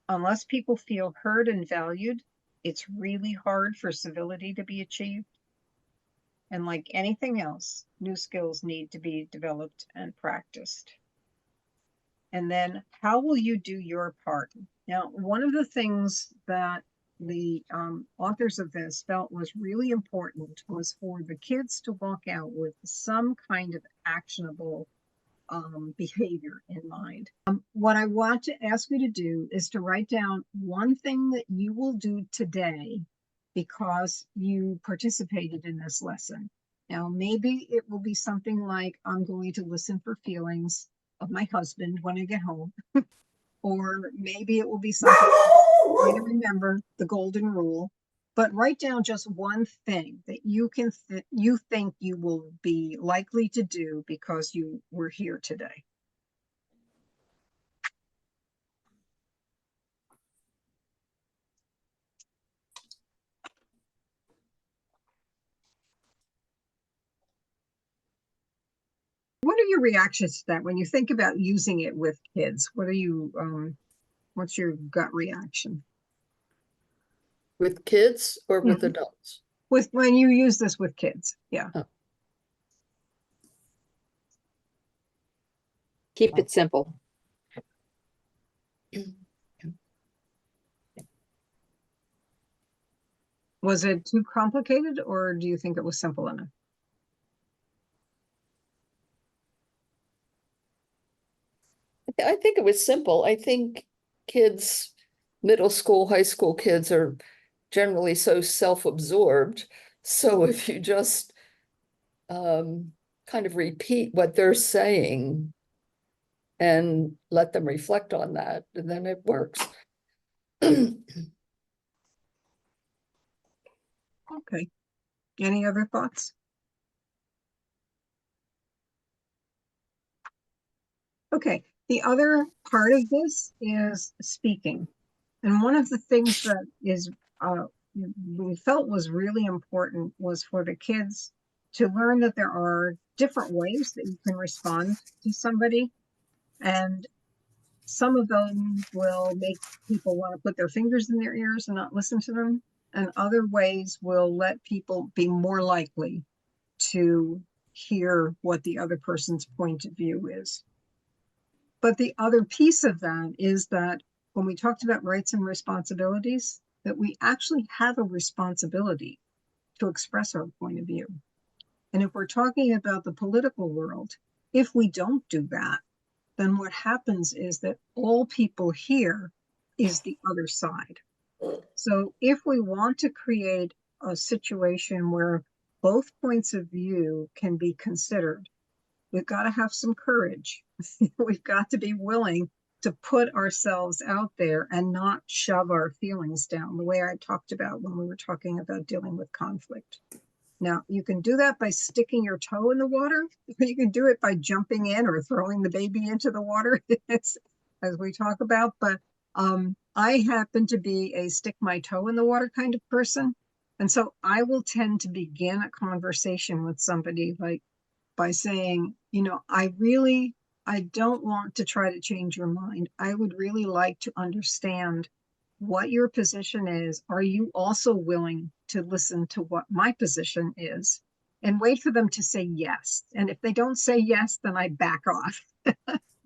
Unless people feel heard and valued, it's really hard for civility to be achieved. And like anything else, new skills need to be developed and practiced. And then how will you do your part? Now, one of the things that the authors of this felt was really important was for the kids to walk out with some kind of actionable behavior in mind. What I want to ask you to do is to write down one thing that you will do today because you participated in this lesson. Now, maybe it will be something like, I'm going to listen for feelings of my husband when I get home. Or maybe it will be something like, to remember the golden rule. But write down just one thing that you think you will be likely to do because you were here today. What are your reactions to that when you think about using it with kids? What are you, what's your gut reaction? With kids or with Mhm. adults? With when you use this with kids, yeah. Keep it simple. Was it too complicated or do you think it was simple enough? I think it was simple. I think kids, middle school, high school kids are generally so self-absorbed. So if you just kind of repeat what they're saying and let them reflect on that, and then it works. Okay. Any other thoughts? Okay, the other part of this is speaking. And one of the things that is we felt was really important was for the kids to learn that there are different ways that you can respond to somebody. And some of them will make people want to put their fingers in their ears and not listen to them. And other ways will let people be more likely to hear what the other person's point of view is. But the other piece of that is that when we talked about rights and responsibilities, that we actually have a responsibility to express our point of view. And if we're talking about the political world, if we don't do that, then what happens is that all people hear is the other side. So if we want to create a situation where both points of view can be considered, we've got to have some courage. We've got to be willing to put ourselves out there and not shove our feelings down the way I talked about when we were talking about dealing with conflict. Now, you can do that by sticking your toe in the water. You can do it by jumping in or throwing the baby into the water, as we talk about. But I happen to be a stick my toe in the water kind of person. And so I will tend to begin a conversation with somebody like by saying, you know, I don't want to try to change your mind. I would really like to understand what your position is. Are you also willing to listen to what my position is? And wait for them to say yes. And if they don't say yes, then I back off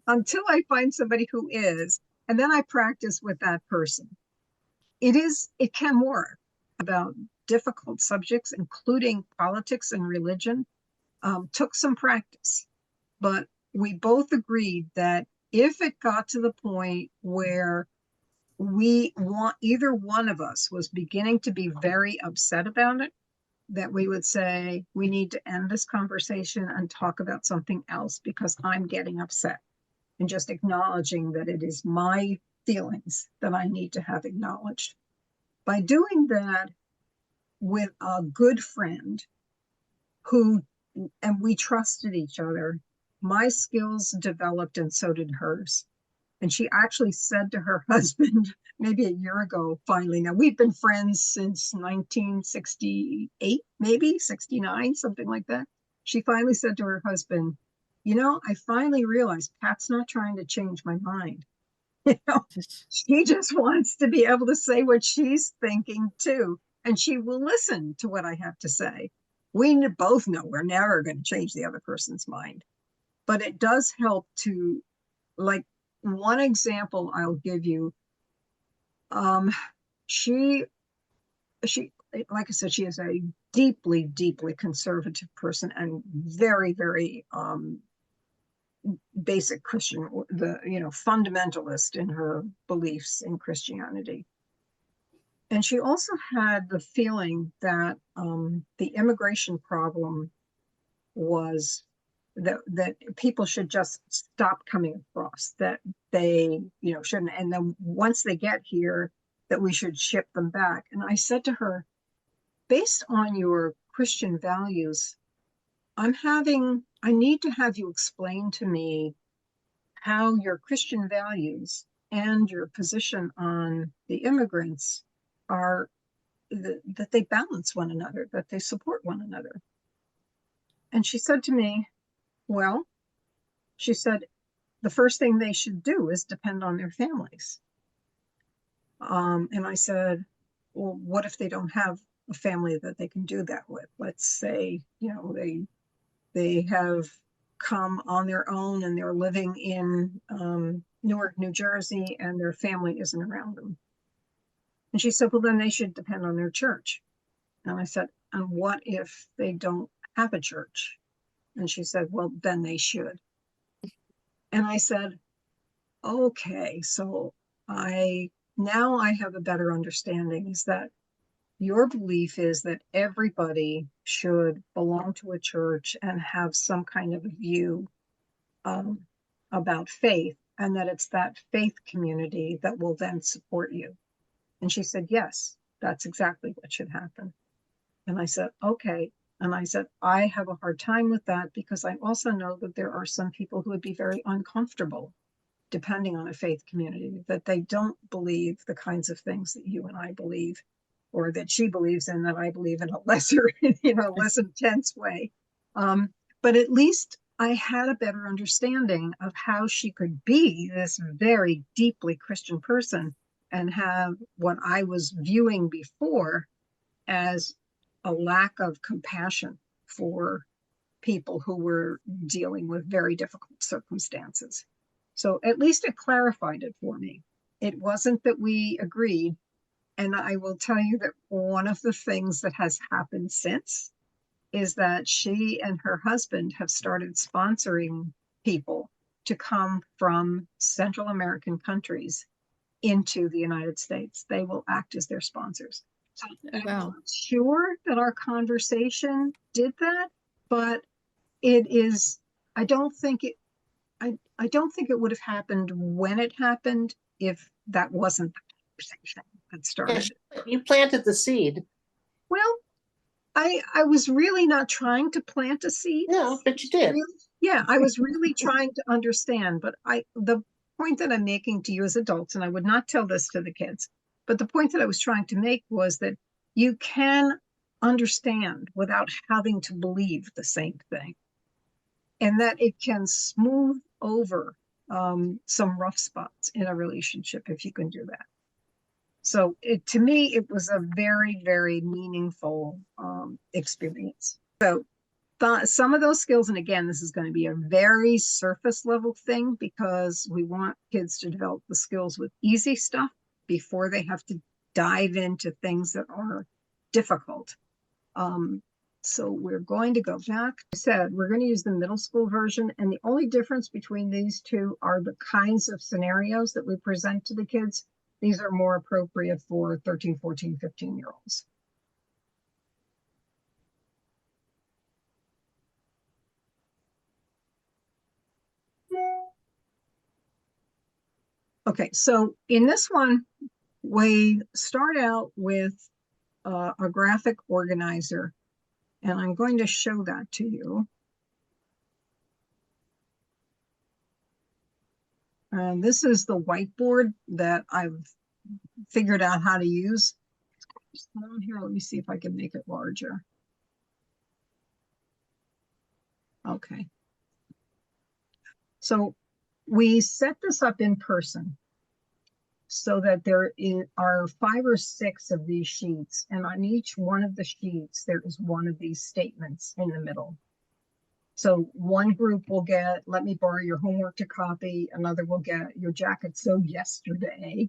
until I find somebody who is. And then I practice with that person. It can work about difficult subjects, including politics and religion. Took some practice, but we both agreed that if it got to the point where either one of us was beginning to be very upset about it, that we would say, we need to end this conversation and talk about something else because I'm getting upset, and just acknowledging that it is my feelings that I need to have acknowledged. By doing that with a good friend and we trusted each other, my skills developed and so did hers. And she actually said to her husband, maybe a year ago, finally, now we've been friends since 1968, maybe 69, something like that. She finally said to her husband, you know, I finally realized Pat's not trying to change my mind. You know, she just wants to be able to say what she's thinking too. And she will listen to what I have to say. We both know we're never going to change the other person's mind. But it does help to, like, one example I'll give you. She, like I said, she is a deeply, deeply conservative person and very, very basic Christian, fundamentalist in her beliefs in Christianity. And she also had the feeling that the immigration problem was that people should just stop coming across, that they, shouldn't. And then once they get here, that we should ship them back. And I said to her, based on your Christian values, I need to have you explain to me how your Christian values and your position on the immigrants are, that they balance one another, that they support one another. And she said to me, well, she said, the first thing they should do is depend on their families. And I said, well, what if they don't have a family that they can do that with? Let's say, they have come on their own and they're living in Newark, New Jersey, and their family isn't around them. And she said, well, then they should depend on their church. And I said, and what if they don't have a church? And she said, well, then they should. And I said, okay, so now I have a better understanding, is that your belief is that everybody should belong to a church and have some kind of a view about faith, and that it's that faith community that will then support you. And she said, yes, that's exactly what should happen. And I said, okay. And I said, I have a hard time with that because I also know that there are some people who would be very uncomfortable depending on a faith community, that they don't believe the kinds of things that you and I believe, or that she believes in, that I believe in a lesser, less intense way. But at least I had a better understanding of how she could be this very deeply Christian person and have what I was viewing before as a lack of compassion for people who were dealing with very difficult circumstances. So at least it clarified it for me. It wasn't that we agreed. And I will tell you that one of the things that has happened since is that she and her husband have started sponsoring people to come from Central American countries into the United States. They will act as their sponsors. So Oh, wow. I'm not sure that our conversation did that, but it is, I don't think it would have happened when it happened if that wasn't the conversation that started. You planted the seed. Well, I was really not trying to plant a seed. No, but you did. Really- Yeah, I was really trying to understand, but the point that I'm making to you as adults, and I would not tell this to the kids, but the point that I was trying to make was that you can understand without having to believe the same thing. And that it can smooth over some rough spots in a relationship if you can do that. So to me, it was a very, very meaningful experience. So some of those skills, and again, this is going to be a very surface level thing because we want kids to develop the skills with easy stuff before they have to dive into things that are difficult. So we're going to go back. I said we're going to use the middle school version, and the only difference between these two are the kinds of scenarios that we present to the kids. These are more appropriate for 13, 14, 15-year-olds. Okay, so in this one, we start out with a graphic organizer, and I'm going to show that to you. And this is the whiteboard that I've figured out how to use. Here, let me see if I can make it larger. Okay. So we set this up in person so that there are 5 or 6 of these sheets, and on each one of the sheets, there is one of these statements in the middle. So one group will get, let me borrow your homework to copy. Another will get, your jacket sewed yesterday.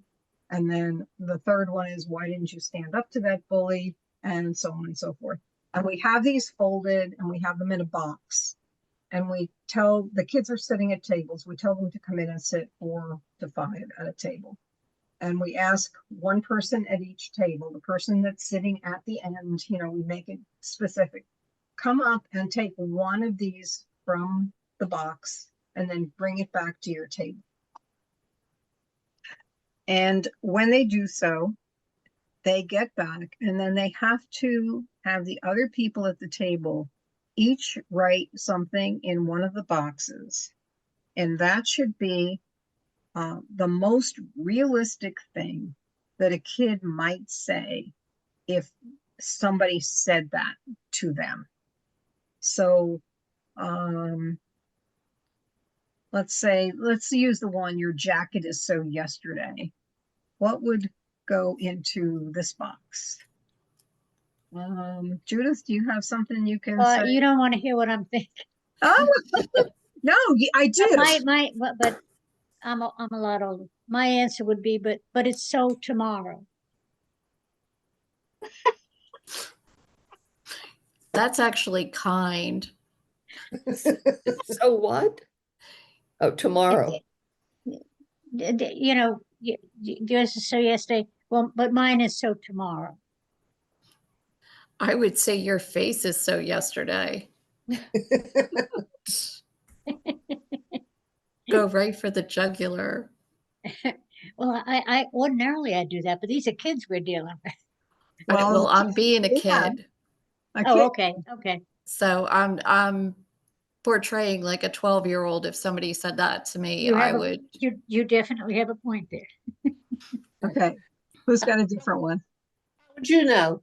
And then the third one is, why didn't you stand up to that bully? And so on and so forth. And we have these folded and we have them in a box. And we tell, the kids are sitting at tables. We tell them to come in and sit 4 to 5 at a table. And we ask one person at each table, the person that's sitting at the end, you know, we make it specific. Come up and take one of these from the box and then bring it back to your table. And when they do so, they get back and then they have to have the other people at the table each write something in one of the boxes. And that should be the most realistic thing that a kid might say if somebody said that to them. So let's use the one, your jacket is sewed yesterday. What would go into this box? Judith, do you have something you can say? You don't want to hear what I'm thinking. Oh, no, I do. But I'm a lot older. My answer would be, but it's so tomorrow. That's actually kind. So what? Oh, tomorrow. You know, yours is so yesterday. Well, but mine is so tomorrow. I would say your face is so yesterday. Go right for the jugular. Well, I ordinarily I do that, but these are kids we're dealing with. Well, I'm being a yeah. kid, Oh, okay. so I'm portraying like a 12-year-old. If somebody said that to me, You I have would. you definitely have a point there. Okay, who's got a different one? How would you know?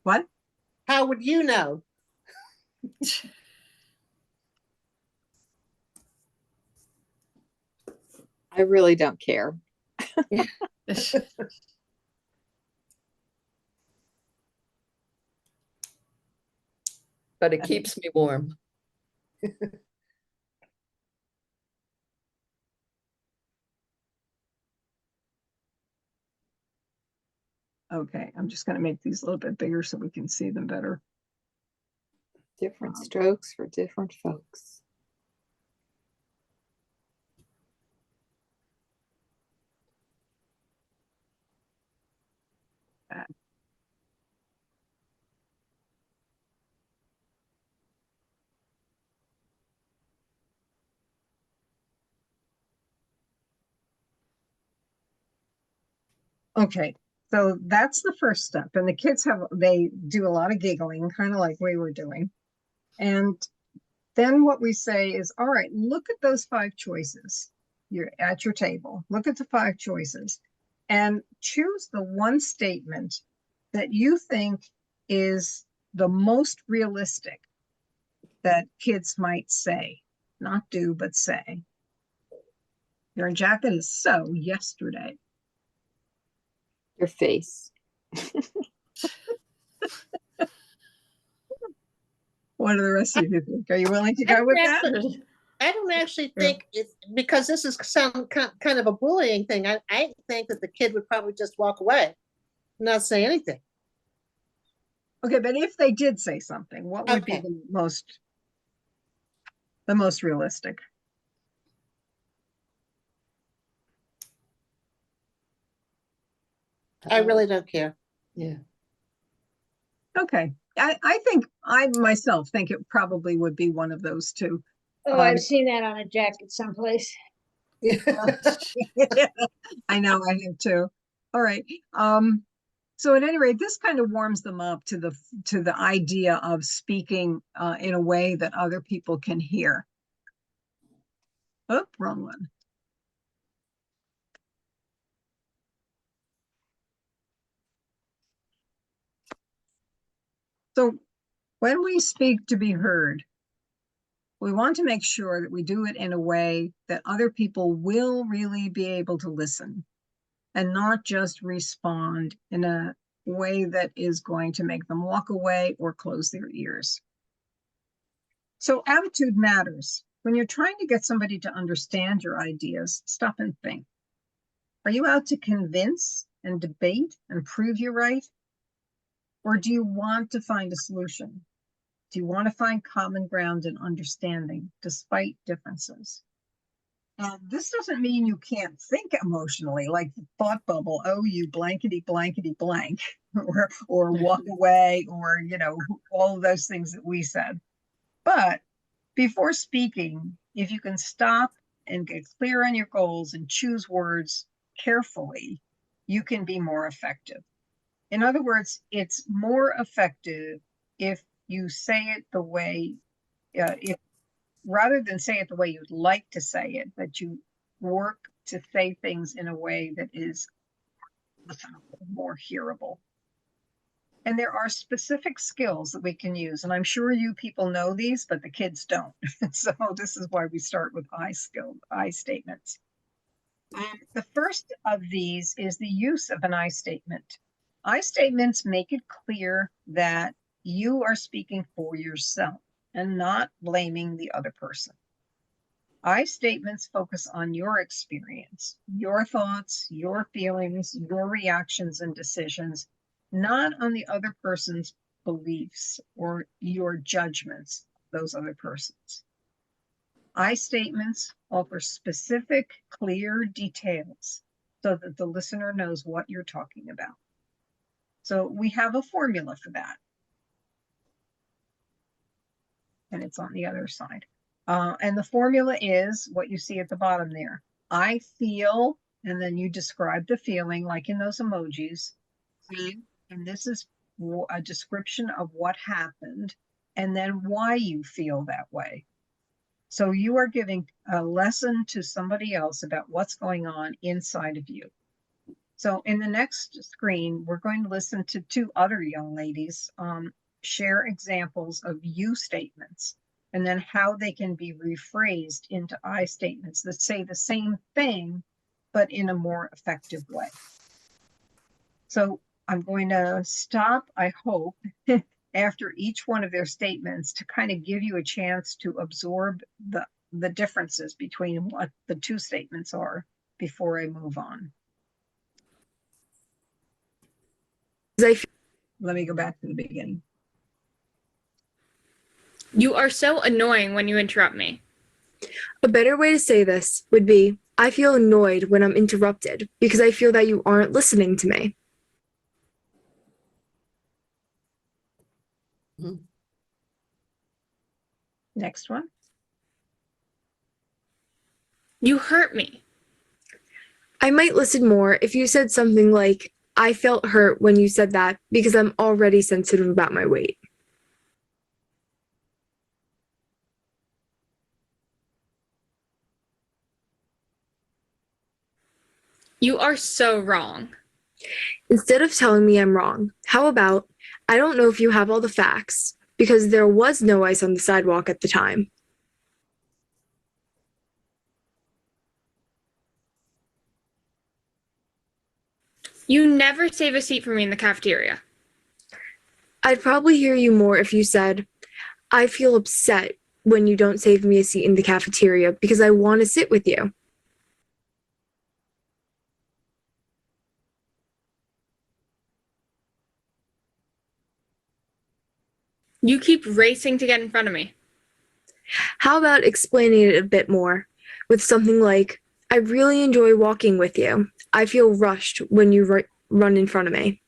What? How would you know? I really don't care. But it keeps me warm. Okay, I'm just going to make these a little bit bigger so we can see them better. Different strokes for different folks. Okay, So that's the first step. And the kids they do a lot of giggling, kind of like we were doing. And then what we say is, all right, look at those 5 choices. You're at your table. Look at the 5 choices and choose the one statement that you think is the most realistic that kids might say, not do, but say. Your jacket is so yesterday. Your face. What do the rest of you think? Are you willing to go with that? I don't actually Yeah. think it's because this is some kind of a bullying thing. I think that the kid would probably just walk away, not say anything. Okay, but if they did say something, what would be Okay. the most realistic? I really don't care. Yeah. Okay, I think I myself think it probably would be one of those two. Oh, I've seen that on a jacket someplace. I know, I have too. All right. So at any rate, this kind of warms them up to the idea of speaking in a way that other people can hear. Oh, wrong one. So when we speak to be heard, we want to make sure that we do it in a way that other people will really be able to listen and not just respond in a way that is going to make them walk away or close their ears. So attitude matters. When you're trying to get somebody to understand your ideas, stop and think. Are you out to convince and debate and prove you're right? Or do you want to find a solution? Do you want to find common ground and understanding despite differences? And this doesn't mean you can't think emotionally, like the thought bubble, oh, you blankety blankety blank, or walk away, or, all of those things that we said. But before speaking, if you can stop and get clear on your goals and choose words carefully, you can be more effective. In other words, it's more effective if you say it the way, rather than say it the way you'd like to say it, that you work to say things in a way that is more hearable. And there are specific skills that we can use. And I'm sure you people know these, but the kids don't. So this is why we start with I statements. The first of these is the use of an I statement. I statements make it clear that you are speaking for yourself and not blaming the other person. I statements focus on your experience, your thoughts, your feelings, your reactions and decisions, not on the other person's beliefs or your judgments of those other persons. I statements offer specific, clear details so that the listener knows what you're talking about. So we have a formula for that. And it's on the other side. And the formula is what you see at the bottom there. I feel, and then you describe the feeling like in those emojis. And this is a description of what happened and then why you feel that way. So you are giving a lesson to somebody else about what's going on inside of you. So in the next screen, we're going to listen to 2 other young ladies share examples of you statements and then how they can be rephrased into I statements that say the same thing, but in a more effective way. So I'm going to stop, I hope, after each one of their statements to kind of give you a chance to absorb the differences between what the 2 statements are before I move on. Let me go back to the beginning. You are so annoying when you interrupt me. A better way to say this would be, I feel annoyed when I'm interrupted because I feel that you aren't listening to me. Next one. You hurt me. I might listen more if you said something like, I felt hurt when you said that because I'm already sensitive about my weight. You are so wrong. Instead of telling me I'm wrong, how about I don't know if you have all the facts because there was no ice on the sidewalk at the time. You never save a seat for me in the cafeteria. I'd probably hear you more if you said, I feel upset when you don't save me a seat in the cafeteria because I want to sit with you. You keep racing to get in front of me. How about explaining it a bit more with something like, I really enjoy walking with you. I feel rushed when you run in front of me.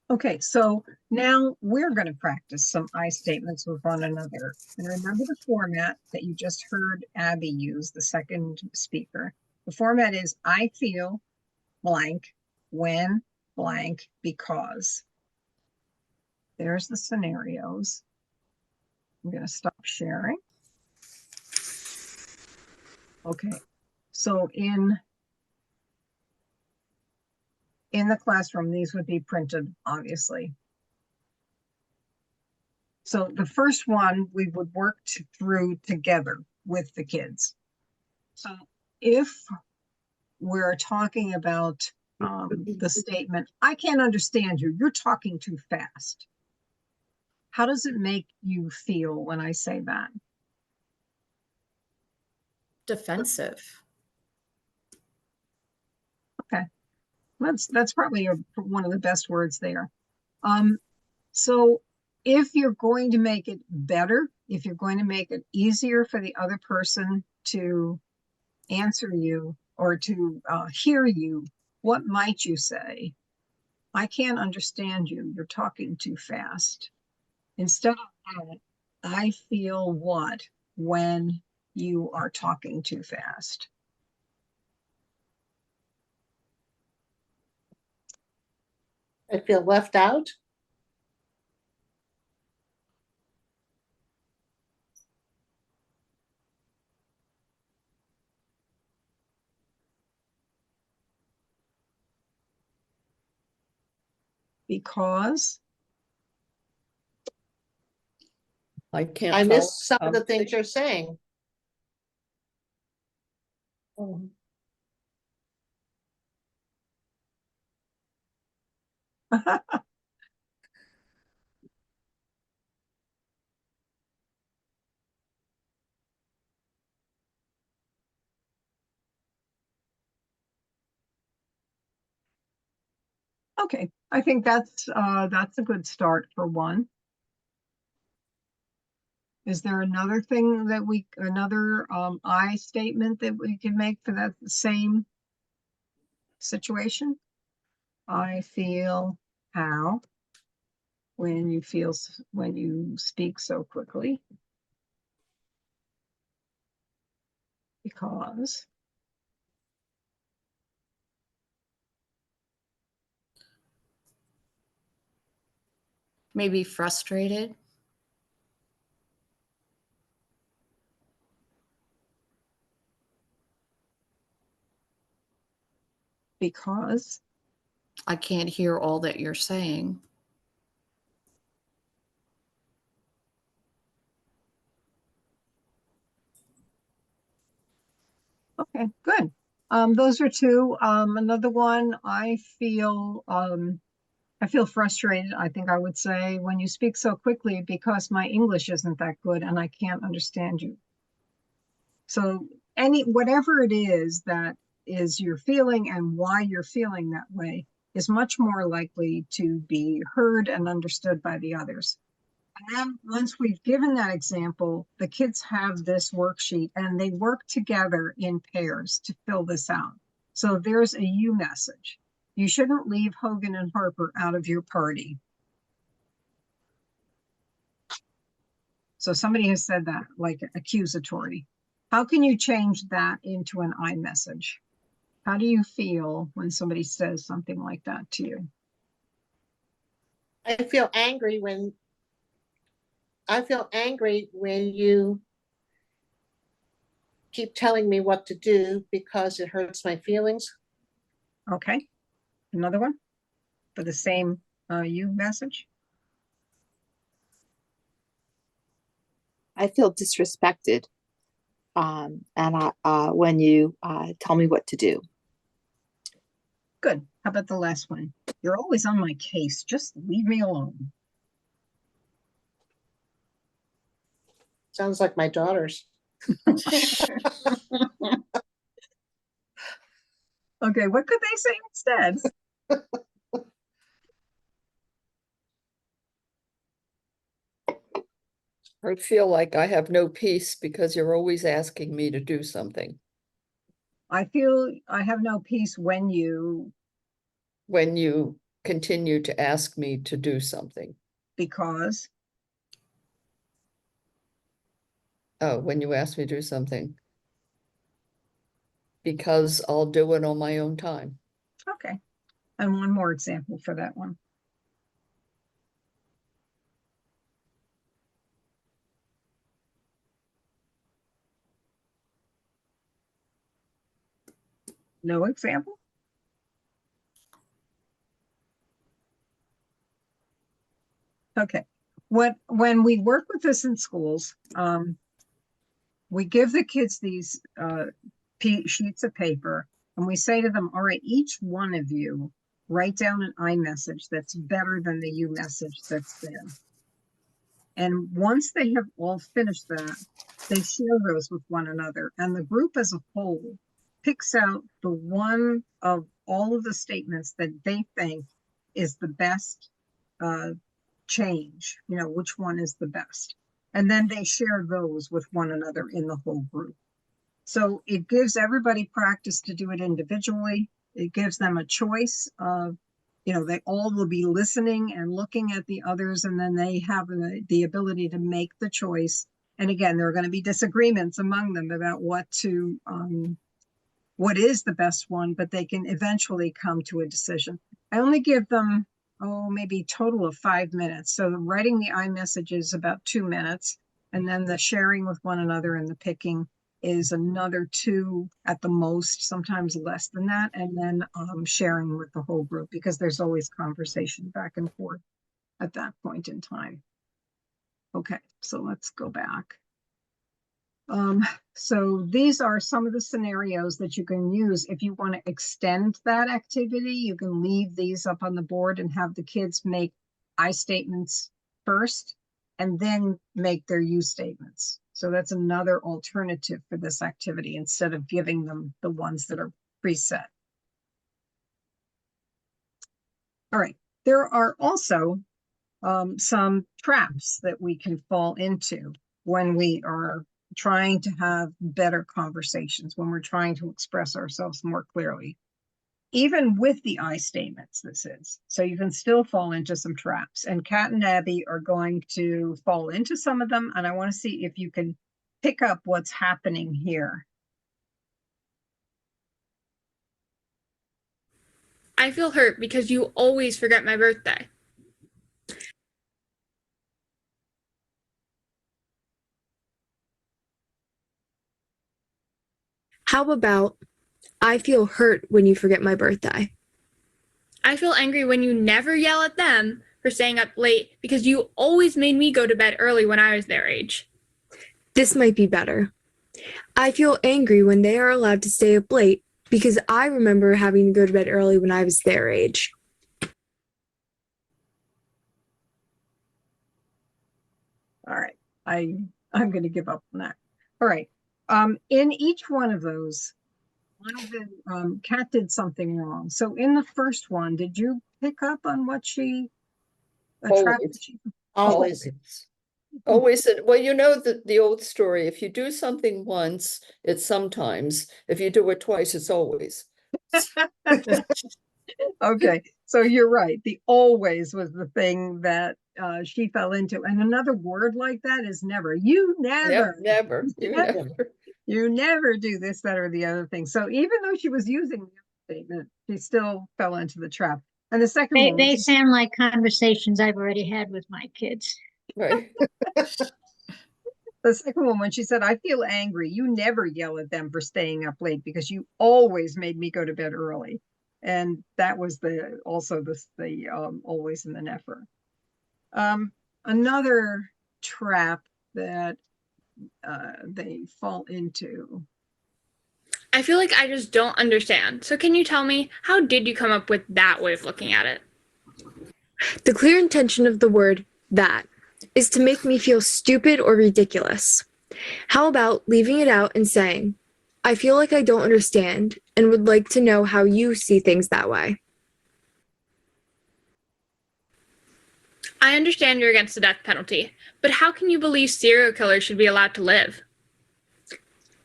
Okay, so now we're going to practice some I statements with one another. And remember the format that you just heard Abby use, the second speaker. The format is I feel blank when blank because. There's the scenarios. I'm going to stop sharing. Okay, so in the classroom, these would be printed, obviously. So the first one we would work through together with the kids. So if we're talking about the statement, I can't understand you, you're talking too fast. How does it make you feel when I say that? Defensive. Okay, that's probably one of the best words there. So if you're going to make it better, if you're going to make it easier for the other person to answer you or to hear you, what might you say? I can't understand you. You're talking too fast. Instead of that, I feel what when you are talking too fast? I feel left out. Because I can't. I follow missed some of the things you're saying. okay, I think that's a good start for one. Is there another thing that another I statement that we can make for that same situation? I feel how when you speak so quickly. Because Maybe frustrated. because I can't hear all that you're saying. okay, good. Those are two. Another one, I feel frustrated, I think I would say, when you speak so quickly because my English isn't that good and I can't understand you. So whatever it is that is your feeling and why you're feeling that way is much more likely to be heard and understood by the others. And then once we've given that example, the kids have this worksheet and they work together in pairs to fill this out. So there's a you message. You shouldn't leave Hogan and Harper out of your party. So somebody has said that, like accusatory. How can you change that into an iMessage? How do you feel when somebody says something like that to you? I feel angry when you keep telling me what to do because it hurts my feelings. Okay, another one for the same you message. I feel disrespected. And when you tell me what to do. Good. How about the last one? You're always on my case. Just leave me alone. Sounds like my daughters. Okay, what could they say instead? I feel like I have no peace because you're always asking me to do something. I feel I have no peace when you, When you continue to ask me to do something. because, Oh, when you ask me to do something. Because I'll do it on my own time. okay. And one more example for that one. No example? Okay. When we work with this in schools, we give the kids these sheets of paper and we say to them, all right, each one of you write down an iMessage that's better than the you message that's there. And once they have all finished that, they share those with one another. And the group as a whole picks out the one of all of the statements that they think is the best change, you know, which one is the best. And then they share those with one another in the whole group. So it gives everybody practice to do it individually. It gives them a choice of, you know, they all will be listening and looking at the others, and then they have the ability to make the choice. And again, there are going to be disagreements among them about what is the best one, but they can eventually come to a decision. I only give them, maybe a total of 5 minutes. So writing the iMessage is about 2 minutes, and then the sharing with one another and the picking is another 2 at the most, sometimes less than that, and then sharing with the whole group, because there's always conversation back and forth at that point in time. Okay, so let's go back. So these are some of the scenarios that you can use. If you want to extend that activity, you can leave these up on the board and have the kids make I statements first and then make their you statements. So that's another alternative for this activity instead of giving them the ones that are preset. All right, there are also some traps that we can fall into when we are trying to have better conversations, when we're trying to express ourselves more clearly. Even with the I statements, this is. So you can still fall into some traps. And Kat and Abby are going to fall into some of them. And I want to see if you can pick up what's happening here. I feel hurt because you always forget my birthday. How about, I feel hurt when you forget my birthday? I feel angry when you never yell at them for staying up late because you always made me go to bed early when I was their age. This might be better. I feel angry when they are allowed to stay up late because I remember having to go to bed early when I was their age. All right, I'm going to give up on that. All right, in each one of those, one of the Kat did something wrong. So in the first one, did you pick up on what she Always. Always. Well, you know the old story. If you do something once, it's sometimes. If you do it twice, it's always. Okay, So you're right. The always was the thing that she fell into. And another word like that is never. You never. Never, you Never. never. You never do this, that, or the other thing. So even though she was using the statement, she still fell into the trap. And the second They, one, they sound like conversations I've already had with my kids. Right. the second one, when she said, I feel angry, you never yell at them for staying up late because you always made me go to bed early. And that was also the always in the never. Another trap that they fall into. I feel like I just don't understand. So can you tell me, how did you come up with that way of looking at it? The clear intention of the word that is to make me feel stupid or ridiculous. How about leaving it out and saying, I feel like I don't understand and would like to know how you see things that way. I understand you're against the death penalty, but how can you believe serial killers should be allowed to live?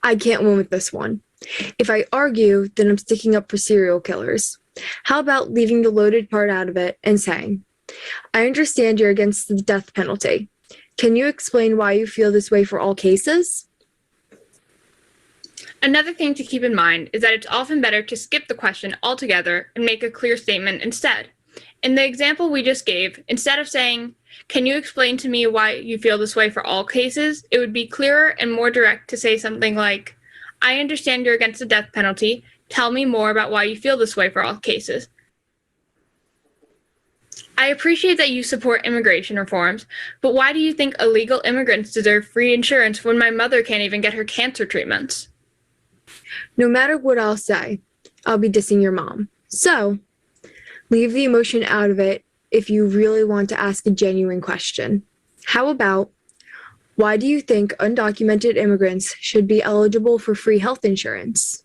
I can't win with this one. If I argue, then I'm sticking up for serial killers. How about leaving the loaded part out of it and saying, I understand you're against the death penalty. Can you explain why you feel this way for all cases? Another thing to keep in mind is that it's often better to skip the question altogether and make a clear statement instead. In the example we just gave, instead of saying, can you explain to me why you feel this way for all cases, it would be clearer and more direct to say something like, I understand you're against the death penalty. Tell me more about why you feel this way for all cases. I appreciate that you support immigration reforms, but why do you think illegal immigrants deserve free insurance when my mother can't even get her cancer treatments? No matter what I'll say, I'll be dissing your mom. So, leave the emotion out of it if you really want to ask a genuine question. How about, why do you think undocumented immigrants should be eligible for free health insurance?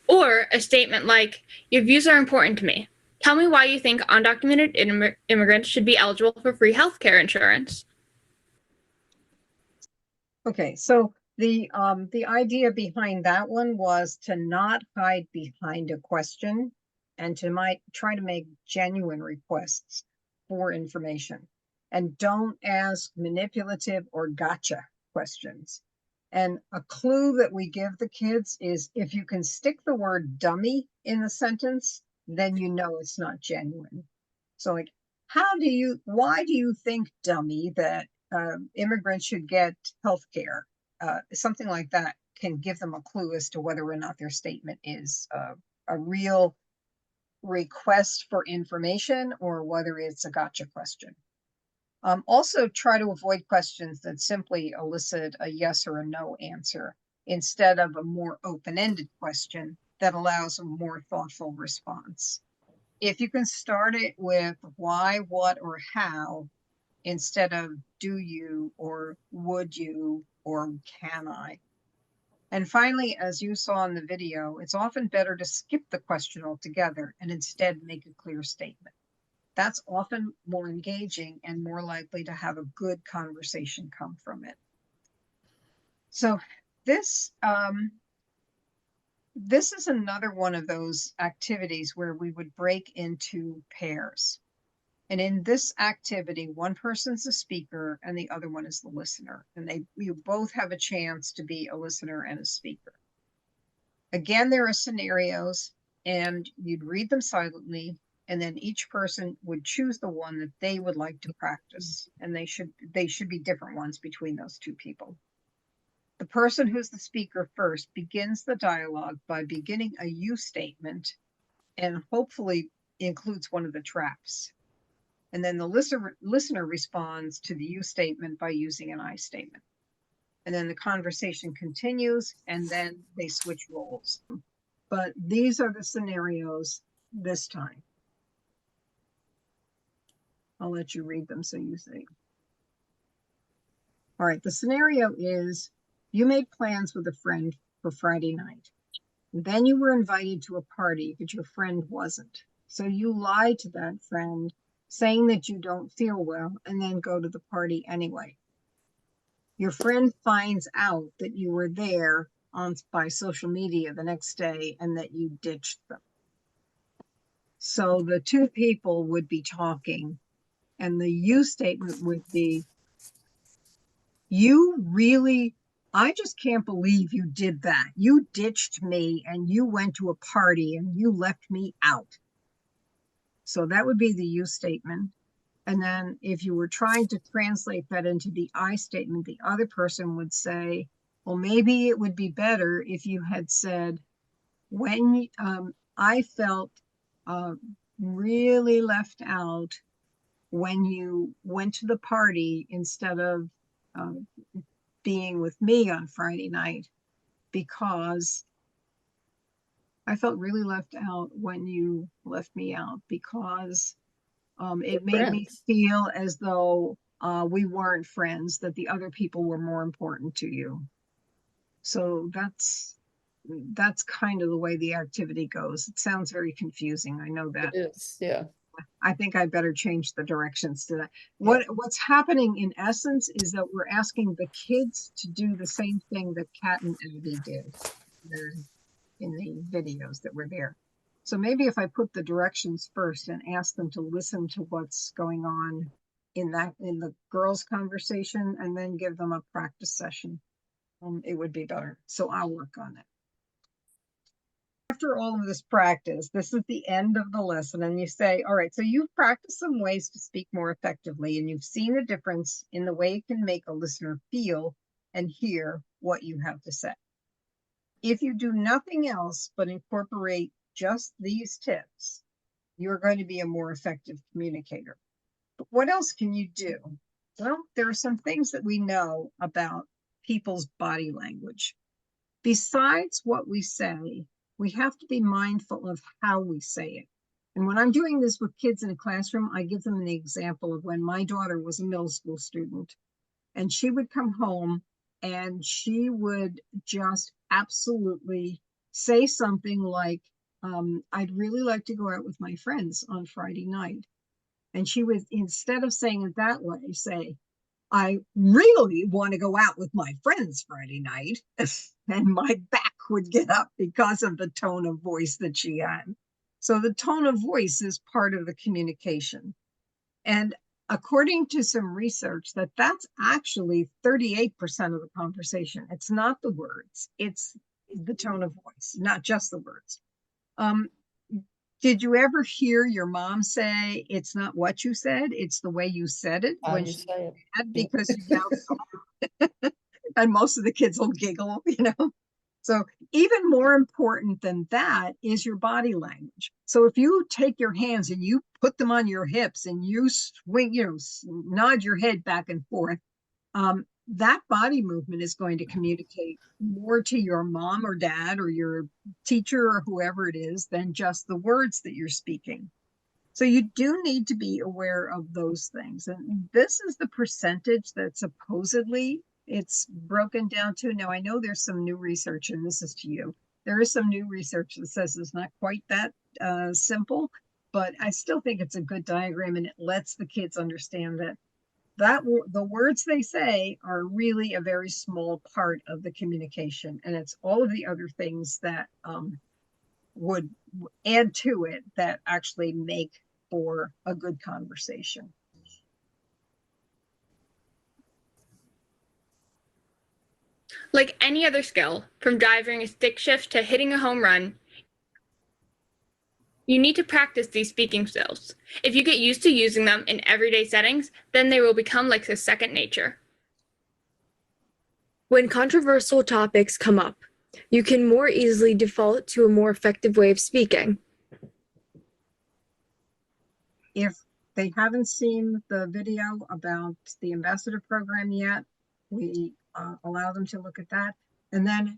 Or a statement like, your views are important to me. Tell me why you think undocumented immigrants should be eligible for free health care insurance. Okay, so the idea behind that one was to not hide behind a question and to try to make genuine requests for information. And don't ask manipulative or gotcha questions. And a clue that we give the kids is if you can stick the word dummy in the sentence, then you know it's not genuine. So like, why do you think, dummy, that immigrants should get health care? Something like that can give them a clue as to whether or not their statement is a real request for information or whether it's a gotcha question. Also try to avoid questions that simply elicit a yes or a no answer instead of a more open-ended question that allows a more thoughtful response. If you can start it with why, what, or how, instead of do you, or would you, or can I. And finally, as you saw in the video, it's often better to skip the question altogether and instead make a clear statement. That's often more engaging and more likely to have a good conversation come from it. So this is another one of those activities where we would break into pairs. And in this activity, one person's the speaker and the other one is the listener. And you both have a chance to be a listener and a speaker. Again, there are scenarios and you'd read them silently, and then each person would choose the one that they would like to practice. And they should be different ones between those two people. The person who's the speaker first begins the dialogue by beginning a you statement and hopefully includes one of the traps. And then the listener responds to the you statement by using an I statement. And then the conversation continues and then they switch roles. But these are the scenarios this time. I'll let you read them so you see. All right, the scenario is you made plans with a friend for Friday night. Then you were invited to a party, but your friend wasn't. So you lied to that friend, saying that you don't feel well, and then go to the party anyway. Your friend finds out that you were there by social media the next day and that you ditched them. So the two people would be talking, and the you statement would be, you really, I just can't believe you did that. You ditched me and you went to a party and you left me out. So that would be the you statement. And then if you were trying to translate that into the I statement, the other person would say, well, maybe it would be better if you had said, when I felt really left out when you went to the party instead of being with me on Friday night, because I felt really left out when you left me out, because it made me Friends. feel as though we weren't friends, that the other people were more important to you. So that's kind of the way the activity goes. It sounds very confusing. I know that. It is, yeah. I think I better change the directions to that. What's happening in essence is that we're asking the kids to do the same thing that Kat and Abby did in the videos that were there. So maybe if I put the directions first and ask them to listen to what's going on in the girls' conversation, and then give them a practice session, it would be better. So I'll work on it. After all of this practice, this is the end of the lesson, and you say, all right, so you've practiced some ways to speak more effectively, and you've seen a difference in the way it can make a listener feel and hear what you have to say. If you do nothing else but incorporate just these tips, you're going to be a more effective communicator. But what else can you do? Well, there are some things that we know about people's body language. Besides what we say, we have to be mindful of how we say it. And when I'm doing this with kids in a classroom, I give them an example of when my daughter was a middle school student, and she would come home and she would just absolutely say something like, I'd really like to go out with my friends on Friday night. And she would, instead of saying it that way, say, I really want to go out with my friends Friday night. And my back would get up because of the tone of voice that she had. So the tone of voice is part of the communication. And according to some research, that's actually 38% of the conversation. It's not the words, it's the tone of voice, not just the words. Did you ever hear your mom say, it's not what you said, it's the way you said it? How When you she say it. said, because you now, and most of the kids will giggle, So even more important than that is your body language. So if you take your hands and you put them on your hips and you swing, nod your head back and forth, that body movement is going to communicate more to your mom or dad or your teacher or whoever it is than just the words that you're speaking. So you do need to be aware of those things. And this is the percentage that supposedly it's broken down to. Now, I know there's some new research, and this is to you. There is some new research that says it's not quite that simple, but I still think it's a good diagram, and it lets the kids understand that the words they say are really a very small part of the communication, and it's all of the other things that would add to it that actually make for a good conversation. Like any other skill, from driving a stick shift to hitting a home run, you need to practice these speaking skills. If you get used to using them in everyday settings, then they will become like a second nature. When controversial topics come up, you can more easily default to a more effective way of speaking. If they haven't seen the video about the ambassador program yet, we allow them to look at that. And then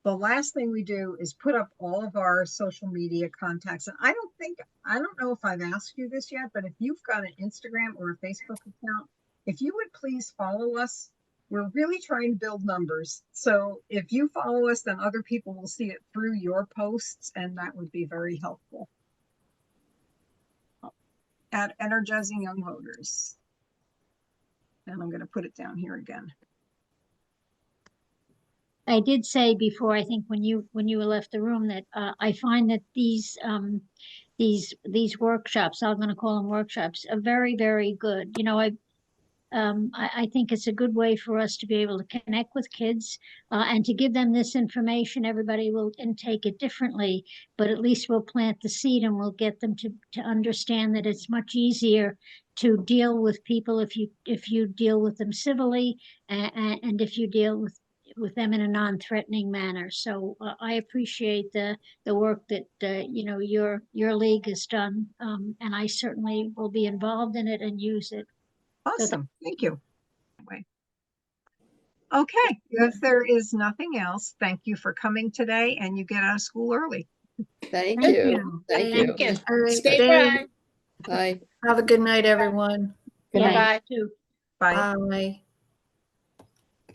the last thing we do is put up all of our social media contacts. And I don't know if I've asked you this yet, but if you've got an Instagram or a Facebook account, if you would please follow us. We're really trying to build numbers. So if you follow us, then other people will see it through your posts, and that would be very helpful. At Energizing Young Voters. And I'm going to put it down here again. I did say before, I think when you left the room, that I find that these these workshops, I'm going to call them workshops, are very, very good. You know, I think it's a good way for us to be able to connect with kids and to give them this information. Everybody will intake it differently, but at least we'll plant the seed and we'll get them to understand that it's much easier to deal with people if you deal with them civilly and if you deal with them in a non-threatening manner. So I appreciate the work that you know your league has done, and I certainly will be involved in it and use it. Awesome, thank you. Okay, if there is nothing else, thank you for coming today, and you get out of school early. Thank Thank you. you. Thank you. All right, Stay thanks. dry. Bye. Have a good night, everyone. Good Yeah, night. you too. Bye. Bye.